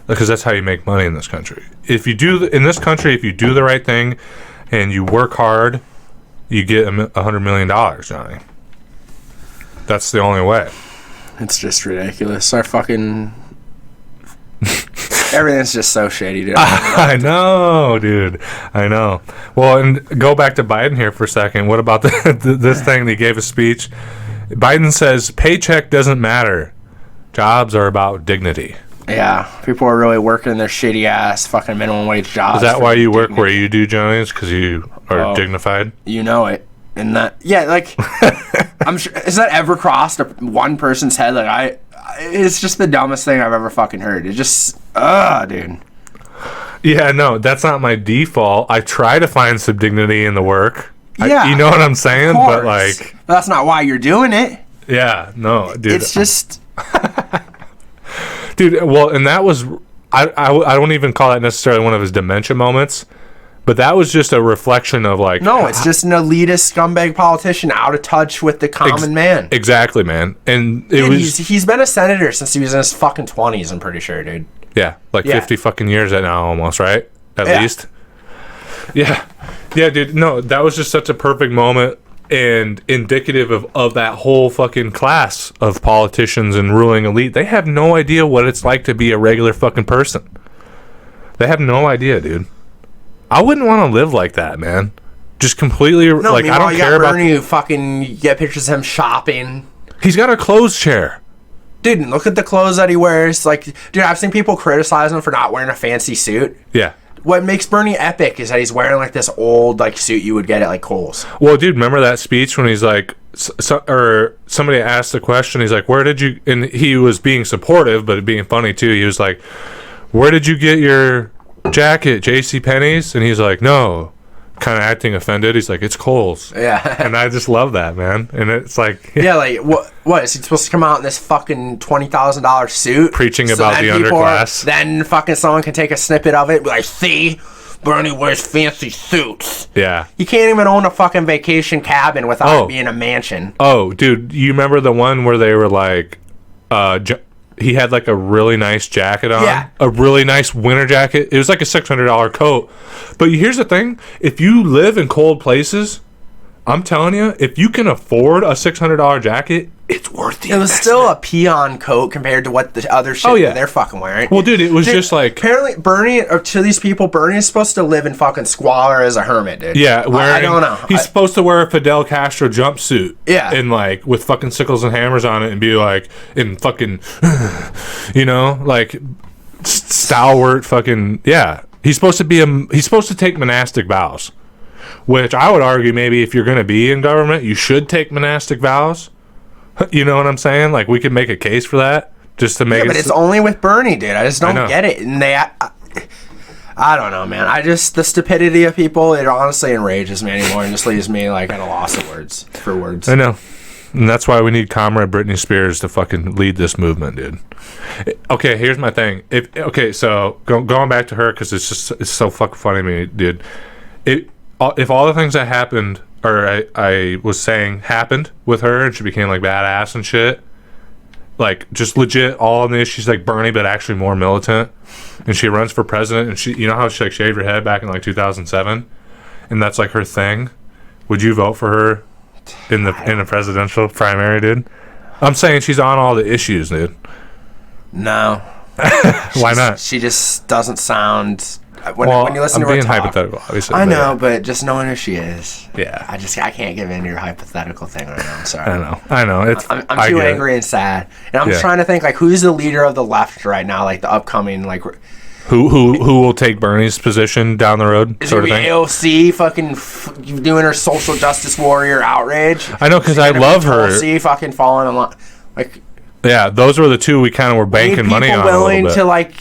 because that's how you make money in this country. If you do if you do the right thing and you work hard, you get $100 million, Johnny. That's the only way. It's just ridiculous. Our fucking everything's just so shady, dude. I know, dude. I know. Well, and go back to Biden here for a second. What about this thing that he gave a speech? Biden says paycheck doesn't matter. Jobs are about dignity. Yeah, people are really working their shitty ass fucking minimum wage jobs. Is that why you work where you do, Johnny? Is because you are dignified? You know it. And that, yeah, like, I'm sure, has that ever crossed one person's head? Like, it's just the dumbest thing I've ever fucking heard. It just, dude. Yeah, no, that's not my default. I try to find some dignity in the work. Yeah. You know what I'm saying? But, like, but that's not why you're doing it. Yeah, no, dude. It's just. Dude, well, and that was, I don't even call that necessarily one of his dementia moments, but that was just a reflection of like... No, it's just an elitist scumbag politician out of touch with the common man. Exactly, man. And he's been a senator since he was in his fucking 20s, I'm pretty sure, dude. Yeah, like 50 fucking years now almost, right? At least. Yeah. Yeah, dude, no, that was just such a perfect moment and indicative of that whole fucking class of politicians and ruling elite. They have no idea what it's like to be a regular fucking person. They have no idea, dude. I wouldn't want to live like that, man. Just completely, no, like, I don't care about... Bernie, you fucking get pictures of him shopping. He's got a clothes chair. Dude, look at the clothes that he wears. Like, dude, I've seen people criticize him for not wearing a fancy suit. Yeah. What makes Bernie epic is that he's wearing like this old like suit you would get at like Kohl's. Well, dude, remember that speech when he's like, or somebody asked the question, he's like, where did you, and he was being supportive, but being funny too. He was like, where did you get your jacket, JCPenney's? And he's like, no, kind of acting offended. He's like, it's Kohl's. Yeah. And I just love that, man. And it's like, yeah, like what is he supposed to come out in this fucking $20,000 suit preaching about the underclass? Then fucking someone can take a snippet of it and be like, see, Bernie wears fancy suits. Yeah. You can't even own a fucking vacation cabin without it being a mansion. Oh, dude, you remember the one where they were like, he had like a really nice jacket on. Yeah. A really nice winter jacket. It was like a $600 coat. But here's the thing. If you live in cold places, I'm telling you, if you can afford a $600 jacket, it's worth the It was still a peon coat compared to what the other shit that they're fucking wearing. Well, dude, it was just like... Apparently, Bernie, or to these people, Bernie is supposed to live in fucking squalor as a hermit, dude. Yeah, I don't know. He's supposed to wear a Fidel Castro jumpsuit. Yeah. And like, with fucking sickles and hammers on it and be like, in fucking, you know, like, stalwart fucking, yeah. He's supposed to take monastic vows. Which I would argue maybe if you're going to be in government, you should take monastic vows. You know what I'm saying? Like, we could make a case for that just to make it... but it's only with Bernie, dude. I just don't get it. And I don't know, man. The stupidity of people, it honestly enrages me anymore and just leaves me, like, at a loss of words. I know. And that's why we need Comrade Britney Spears to fucking lead this movement, dude. Okay, here's my thing. So going back to her, because it's so fucking funny to me, dude. If all the things that happened, or I was saying happened with her, and she became like badass and shit, like just legit all in the issues like Bernie, but actually more militant, and she runs for president, and she, you know how she like shaved her head back in like 2007, and that's like her thing. Would you vote for her in a presidential primary, dude? I'm saying she's on all the issues, dude. No. Why not? She just doesn't sound... When you listen I'm to her being talk, hypothetical, obviously. I know, but just knowing who she is, yeah, I can't give in to your hypothetical thing right now. I'm sorry. I know. I'm too angry and sad, and I'm just trying to think like who's the leader of the left right now, like the upcoming like. Who will take Bernie's position down the road? Is sort it of thing. AOC fucking doing her social justice warrior outrage? I know, because I love her. AOC fucking falling in line. Like, yeah, those were the two we kind of were banking money on. People willing to like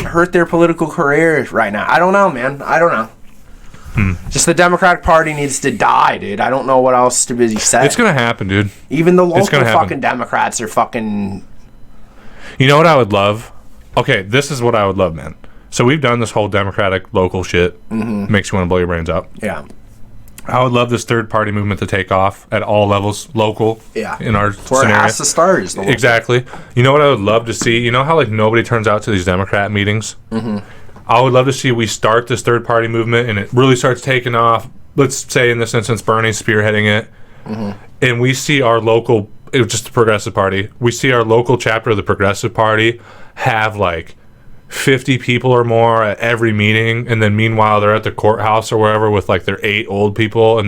hurt their political careers right now. I don't know, man. I don't know. Just the Democratic Party needs to die, dude. I don't know what else to busy say. It's gonna happen, dude. Even the local fucking Democrats are fucking. You know what I would love? Okay, this is what I would love, man. So we've done this whole Democratic local shit. Makes you want to blow your brains out. Yeah. I would love this third party movement to take off at all levels, local. Yeah. In our That's where it has to start. Is the local. Exactly. You know what I would love to see? You know how like nobody turns out to these Democrat meetings? I would love to see we start this third party movement and it really starts taking off. Let's say in this instance, Bernie's spearheading it. And we see our local, it was just the Progressive Party, we see our local chapter of the Progressive Party have like 50 people or more at every meeting, and then meanwhile they're at the courthouse or wherever with like their 8 old people, and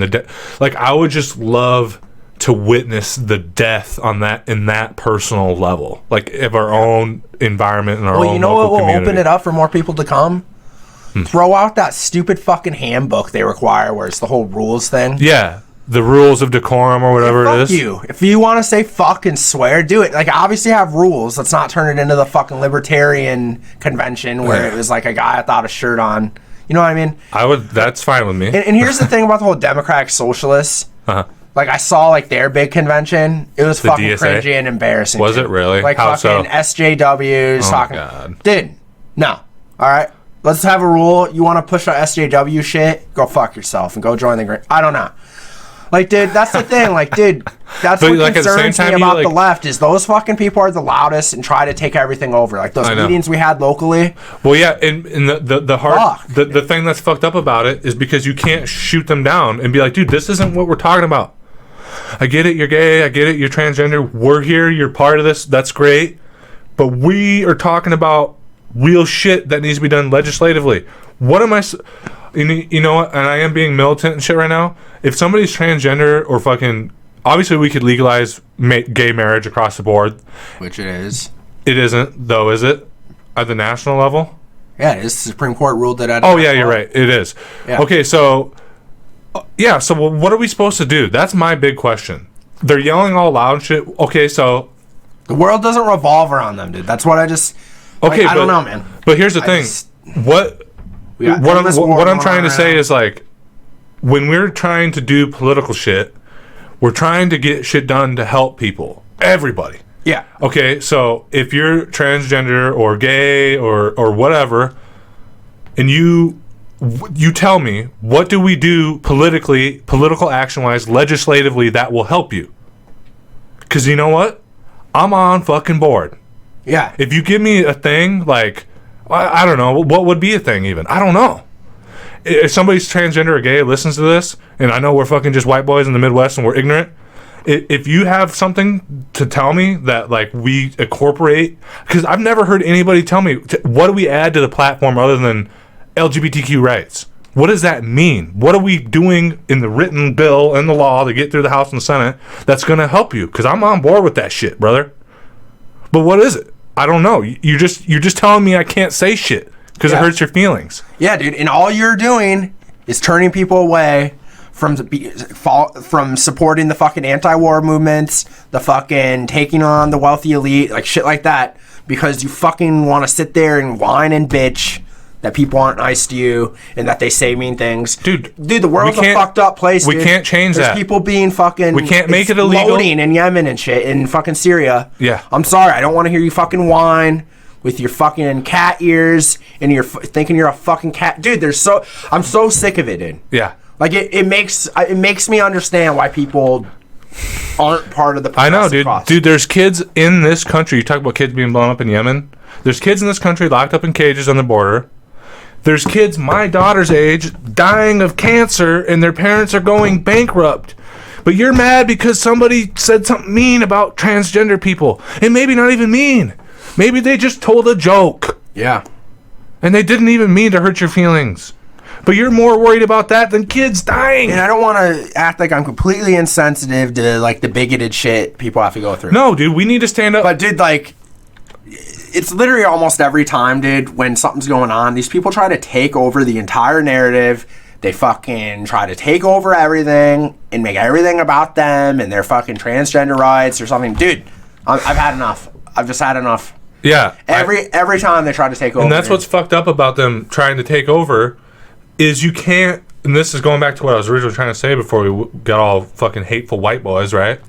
like I would just love to witness the death on that in that personal level, like of our own environment and our own local community. Well, you know what will open it up for more people to come? Throw out that stupid fucking handbook they require where it's the whole rules thing. Yeah, the rules of decorum or whatever it is. Fuck you. If you want to say fuck and swear, do it. Like, obviously have rules. Let's not turn it into the fucking libertarian convention where it was like a guy without a shirt on. You know what I mean? That's fine with me. And here's the thing about the whole Democratic Socialists. Like, I saw, like, their big convention. It was fucking DSA? cringy and embarrassing. Was it really? Like, how fucking so? SJWs Oh, talking. God. Dude, no. All right? Let's have a rule. You want to push our SJW shit? Go fuck yourself and go join the green. I don't know. Like, dude, that's the thing. Like, dude, that's what like, concerns me about the left is those fucking people are the loudest and try to take everything over. Like, those meetings we had locally. Well, yeah, and the thing that's fucked up about it is because you can't shoot them down and be like, dude, this isn't what we're talking about. I get it, you're gay. I get it, you're transgender. We're here. You're part of this. That's great. But we are talking about real shit that needs to be done legislatively. What am I... You know what? And I am being militant and shit right now. If somebody's transgender or fucking... Obviously, we could legalize gay marriage across the board. Which it is. It isn't, though, is it? At the national level? Yeah, it is. The Supreme Court ruled it out. Oh, yeah, you're right. It is. Yeah. Okay, so... Yeah, so what are we supposed to do? That's my big question. They're yelling all loud and shit. Okay, so... The world doesn't revolve around them, dude. That's what I just... Okay, I don't know, man. But here's the thing. What I'm trying to say is, like, when we're trying to do political shit, we're trying to get shit done to help people. Everybody. Yeah. Okay, so if you're transgender or gay or whatever, and you tell me, what do we do politically, political action-wise, legislatively that will help you? Because you know what? I'm on fucking board. Yeah. If you give me a thing, like, I don't know, what would be a thing even? I don't know. If somebody's transgender or gay listens to this, and I know we're fucking just white boys in the Midwest and we're ignorant, if you have something to tell me that, like, we incorporate, because I've never heard anybody tell me, what do we add to the platform other than LGBTQ rights? What does that mean? What are we doing in the written bill and the law to get through the House and the Senate that's going to help you? Because I'm on board with that shit, brother. But what is it? I don't know. You're just telling me I can't say shit because it hurts your feelings. Yeah, dude. And all you're doing is turning people away from supporting the fucking anti-war movements, the fucking taking on the wealthy elite, like shit like that, because you fucking want to sit there and whine and bitch that people aren't nice to you and that they say mean things. Dude, the world's a fucked up place, dude. We can't change that. There's people being fucking... We can't make it illegal. Exploding in Yemen and shit, in fucking Syria. Yeah. I'm sorry. I don't want to hear you fucking whine with your fucking cat ears and you're thinking you're a fucking cat. Dude, I'm so sick of it, dude. Yeah. Like, it makes me understand why people aren't part of the... I know, dude. Dude, there's kids in this country. You talk about kids being blown up in Yemen. There's kids in this country locked up in cages on the border. There's kids my daughter's age dying of cancer and their parents are going bankrupt. But you're mad because somebody said something mean about transgender people. And maybe not even mean. Maybe they just told a joke. Yeah. And they didn't even mean to hurt your feelings. But you're more worried about that than kids dying. And I don't want to act like I'm completely insensitive to, like, the bigoted shit people have to go through. No, dude, we need to stand up. But, dude, like... it's literally almost every time, dude, when something's going on, these people try to take over the entire narrative. They fucking try to take over everything and make everything about them and their fucking transgender rights or something. Dude, I've had enough. I've just had enough. Yeah. Every time they try to take over. And that's what's fucked up about them trying to take over is you can't, and this is going back to what I was originally trying to say before we got all fucking hateful white boys, right?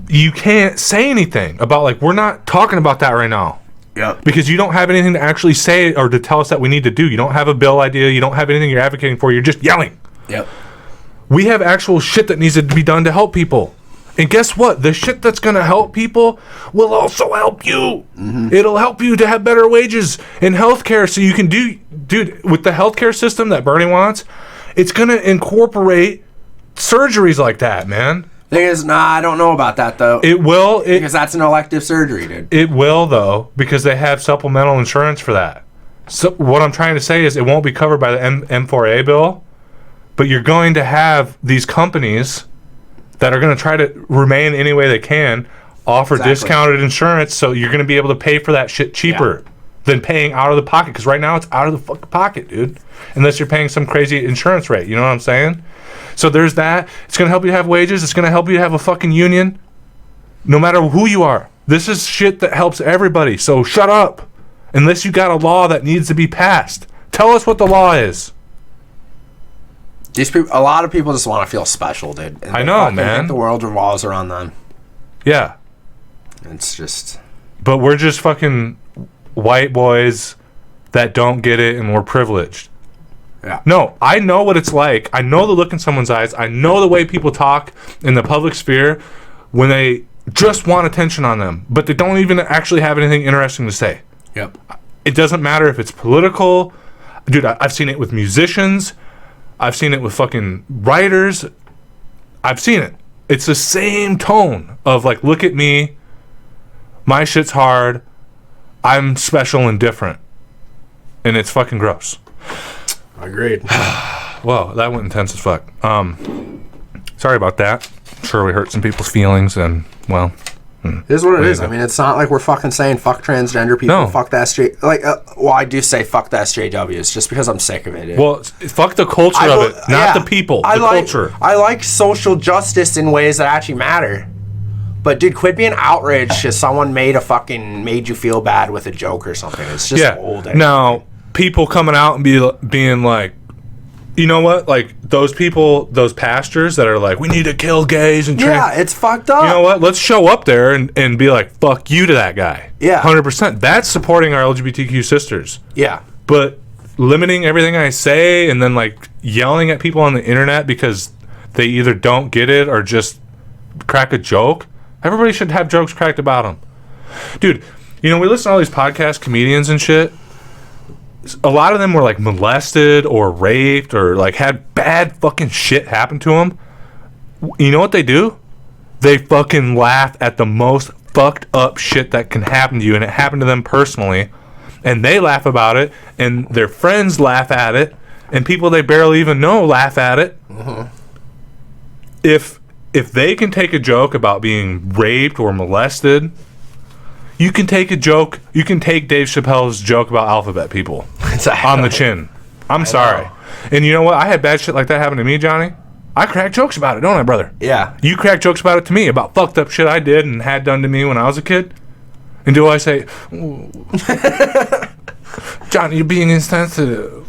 You can't say anything about, like, we're not talking about that right now. Yep. Because you don't have anything to actually say or to tell us that we need to do. You don't have a bill idea. You don't have anything you're advocating for. You're just yelling. Yep. We have actual shit that needs to be done to help people. And guess what? The shit that's going to help people will also help you. Mm-hmm. It'll help you to have better wages in healthcare so you can dude, with the healthcare system that Bernie wants, it's going to incorporate surgeries like that, man. Thing is, I don't know about that, though. It will. Because that's an elective surgery, dude. It will, though, because they have supplemental insurance for that. So what I'm trying to say is it won't be covered by the M4A bill, but you're going to have these companies that are going to try to remain any way they can, offer discounted insurance, so you're going to be able to pay for that shit cheaper than paying out of the pocket. Because right now it's out of the fucking pocket, dude. Unless you're paying some crazy insurance rate. You know what I'm saying? So there's that. It's going to help you have wages. It's going to help you have a fucking union. No matter who you are. This is shit that helps everybody. So shut up. Unless you got a law that needs to be passed. Tell us what the law is. These people, a lot of people just want to feel special, dude. I know, man. Think the world revolves around them. Yeah. It's just... But we're just fucking white boys that don't get it, and we're privileged. Yeah. No, I know what it's like. I know the look in someone's eyes. I know the way people talk in the public sphere when they just want attention on them, but they don't even actually have anything interesting to say. Yep. It doesn't matter if it's political. Dude, I've seen it with musicians. I've seen it with fucking writers. I've seen it. It's the same tone of, like, look at me. My shit's hard. I'm special and different. And it's fucking gross. Agreed. Well, that went intense as fuck. Sorry about that. I'm sure we hurt some people's feelings, and, well... It is what it is. I mean, it's not like we're fucking saying fuck transgender people, No. fuck the SJ... Like, well, I do say fuck the SJWs just because I'm sick of it. Dude. Well, fuck the culture of it, not the people, the culture. I like social justice in ways that actually matter. But, dude, quit being outraged because someone made you feel bad with a joke or something. It's just old. Now, people coming out and being like, you know what? Like, those people, those pastors that are like, we need to kill gays and trans. Yeah, it's fucked up. You know what? Let's show up there and be like, fuck you to that guy. Yeah. 100%. That's supporting our LGBTQ sisters. Yeah. But limiting everything I say and then, like, yelling at people on the internet because they either don't get it or just crack a joke. Everybody should have jokes cracked about them. Dude, you know, we listen to all these podcast comedians and shit. A lot of them were, like, molested or raped or, like, had bad fucking shit happen to them. You know what they do? They fucking laugh at the most fucked up shit that can happen to you, and it happened to them personally. And they laugh about it, and their friends laugh at it, and people they barely even know laugh at it. Mm-hmm. If they can take a joke about being raped or molested... You can take a joke. You can take Dave Chappelle's joke about alphabet people on the chin. I'm sorry. And you know what? I had bad shit like that happen to me, Johnny. I crack jokes about it, don't I, brother? Yeah. You crack jokes about it to me, about fucked up shit I did and had done to me when I was a kid. And do I say, Johnny, you're being insensitive.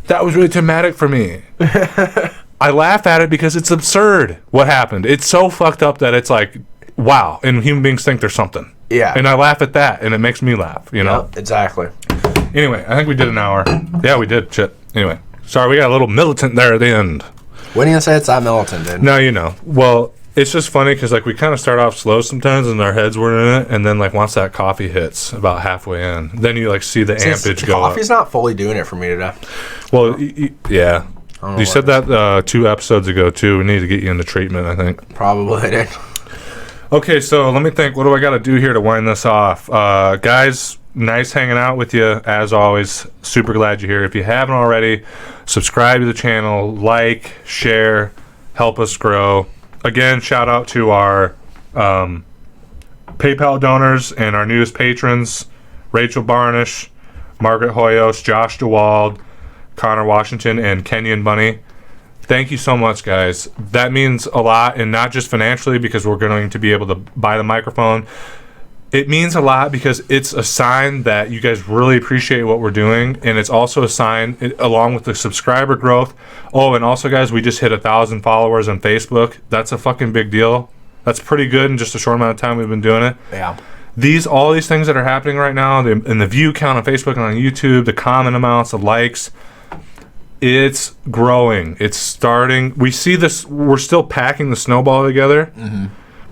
That was really traumatic for me. I laugh at it because it's absurd what happened. It's so fucked up that it's like, wow. And human beings think there's something. Yeah. And I laugh at that, and it makes me laugh, you know? Yep, exactly. Anyway, I think we did an hour. Yeah, we did. Shit. Anyway. Sorry, we got a little militant there at the end. When do you say it's that militant, dude? No, you know. Well, it's just funny because, like, we kind of start off slow sometimes, and our heads were in it, and then, like, once that coffee hits about halfway in, then you, like, see the ampage go up. Coffee's not fully doing it for me today. Well, yeah. You said that 2 episodes ago, too. We need to get you into treatment, I think. Probably, dude. Okay, so let me think. What do I got to do here to wind this off? Guys, nice hanging out with you, as always. Super glad you're here. If you haven't already, subscribe to the channel, like, share, help us grow. Again, shout out to our PayPal donors and our newest patrons, Rachel Barnish, Margaret Hoyos, Josh DeWald, Connor Washington, and Kenyon Bunny. Thank you so much, guys. That means a lot, and not just financially because we're going to be able to buy the microphone. It means a lot because it's a sign that you guys really appreciate what we're doing, and it's also a sign, along with the subscriber growth. Oh, and also, guys, we just hit 1,000 followers on Facebook. That's a fucking big deal. That's pretty good in just a short amount of time we've been doing it. Yeah. All these things that are happening right now, and the view count on Facebook and on YouTube, the comment amounts, the likes, it's growing. It's starting. We see this. We're still packing the snowball together,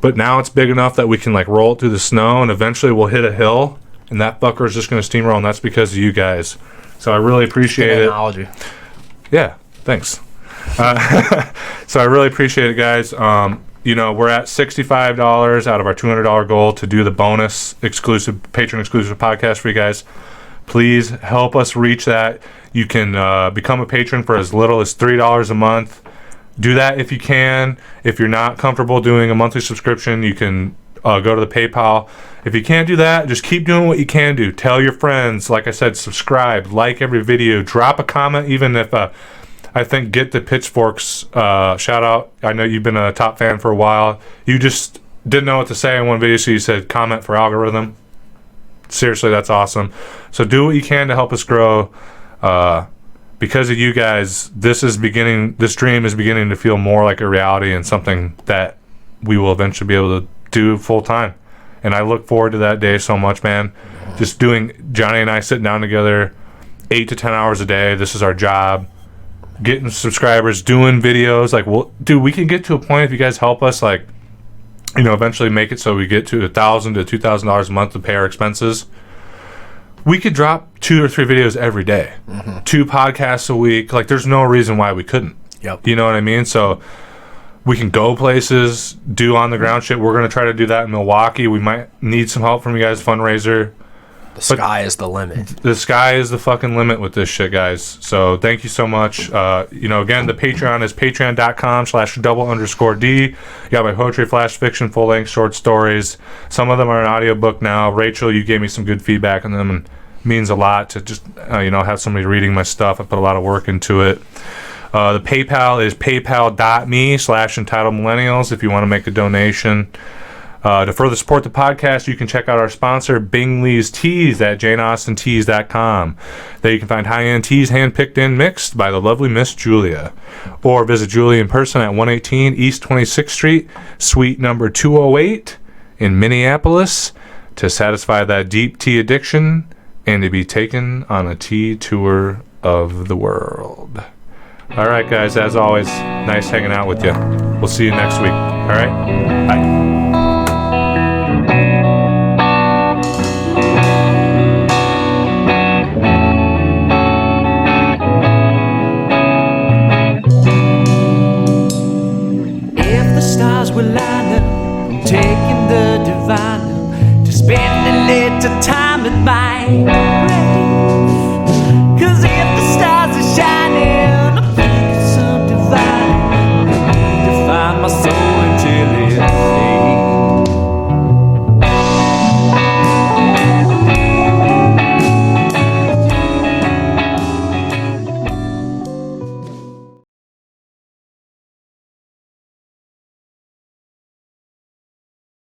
but now it's big enough that we can like roll it through the snow, and eventually we'll hit a hill, and that fucker is just going to steamroll, and that's because of you guys. So I really appreciate it. Analogy. Yeah, thanks. So I really appreciate it, guys. We're at $65 out of our $200 goal to do the bonus patron exclusive podcast for you guys. Please help us reach that. You can become a patron for as little as $3 a month. Do that if you can. If you're not comfortable doing a monthly subscription, you can go to the PayPal. If you can't do that, just keep doing what you can do. Tell your friends. Like I said, subscribe, like every video, drop a comment, even if I think Get the Pitchforks shout out. I know you've been a top fan for a while. You just didn't know what to say in one video, so you said comment for algorithm. Seriously, that's awesome. So do what you can to help us grow. Because of you guys, this dream is beginning to feel more like a reality and something that we will eventually be able to do full time. And I look forward to that day so much, man. Just doing, Johnny and I sitting down together 8 to 10 hours a day. This is our job. Getting subscribers, doing videos. Like, we can get to a point if you guys help us, like, eventually make it so we get to $1,000 to $2,000 a month to pay our expenses. We could drop 2 or 3 videos every day, 2 podcasts a week. Like, there's no reason why we couldn't. Yep. You know what I mean? So we can go places, do on the ground shit. We're going to try to do that in Milwaukee. We might need some help from you guys, fundraiser. The sky is the limit. The sky is the fucking limit with this shit, guys. So thank you so much. Again, the Patreon is patreon.com/double_D. You got my poetry, flash fiction, full-length short stories. Some of them are an audiobook now. Rachel, you gave me some good feedback on them, and it means a lot to just have somebody reading my stuff. I put a lot of work into it. The PayPal is paypal.me/entitledmillennials if you want to make a donation. To further support the podcast, you can check out our sponsor, Bingley's Teas, at janeaustenteas.com. There you can find high-end teas handpicked and mixed by the lovely Miss Julia. Or visit Julia in person at 118 East 26th Street, suite number 208 in Minneapolis, to satisfy that deep tea addiction and to be taken on a tea tour of the world. All right, guys, as always, nice hanging out with you. We'll see you next week. All right? Bye. Taking the divine to spend a little time at mine.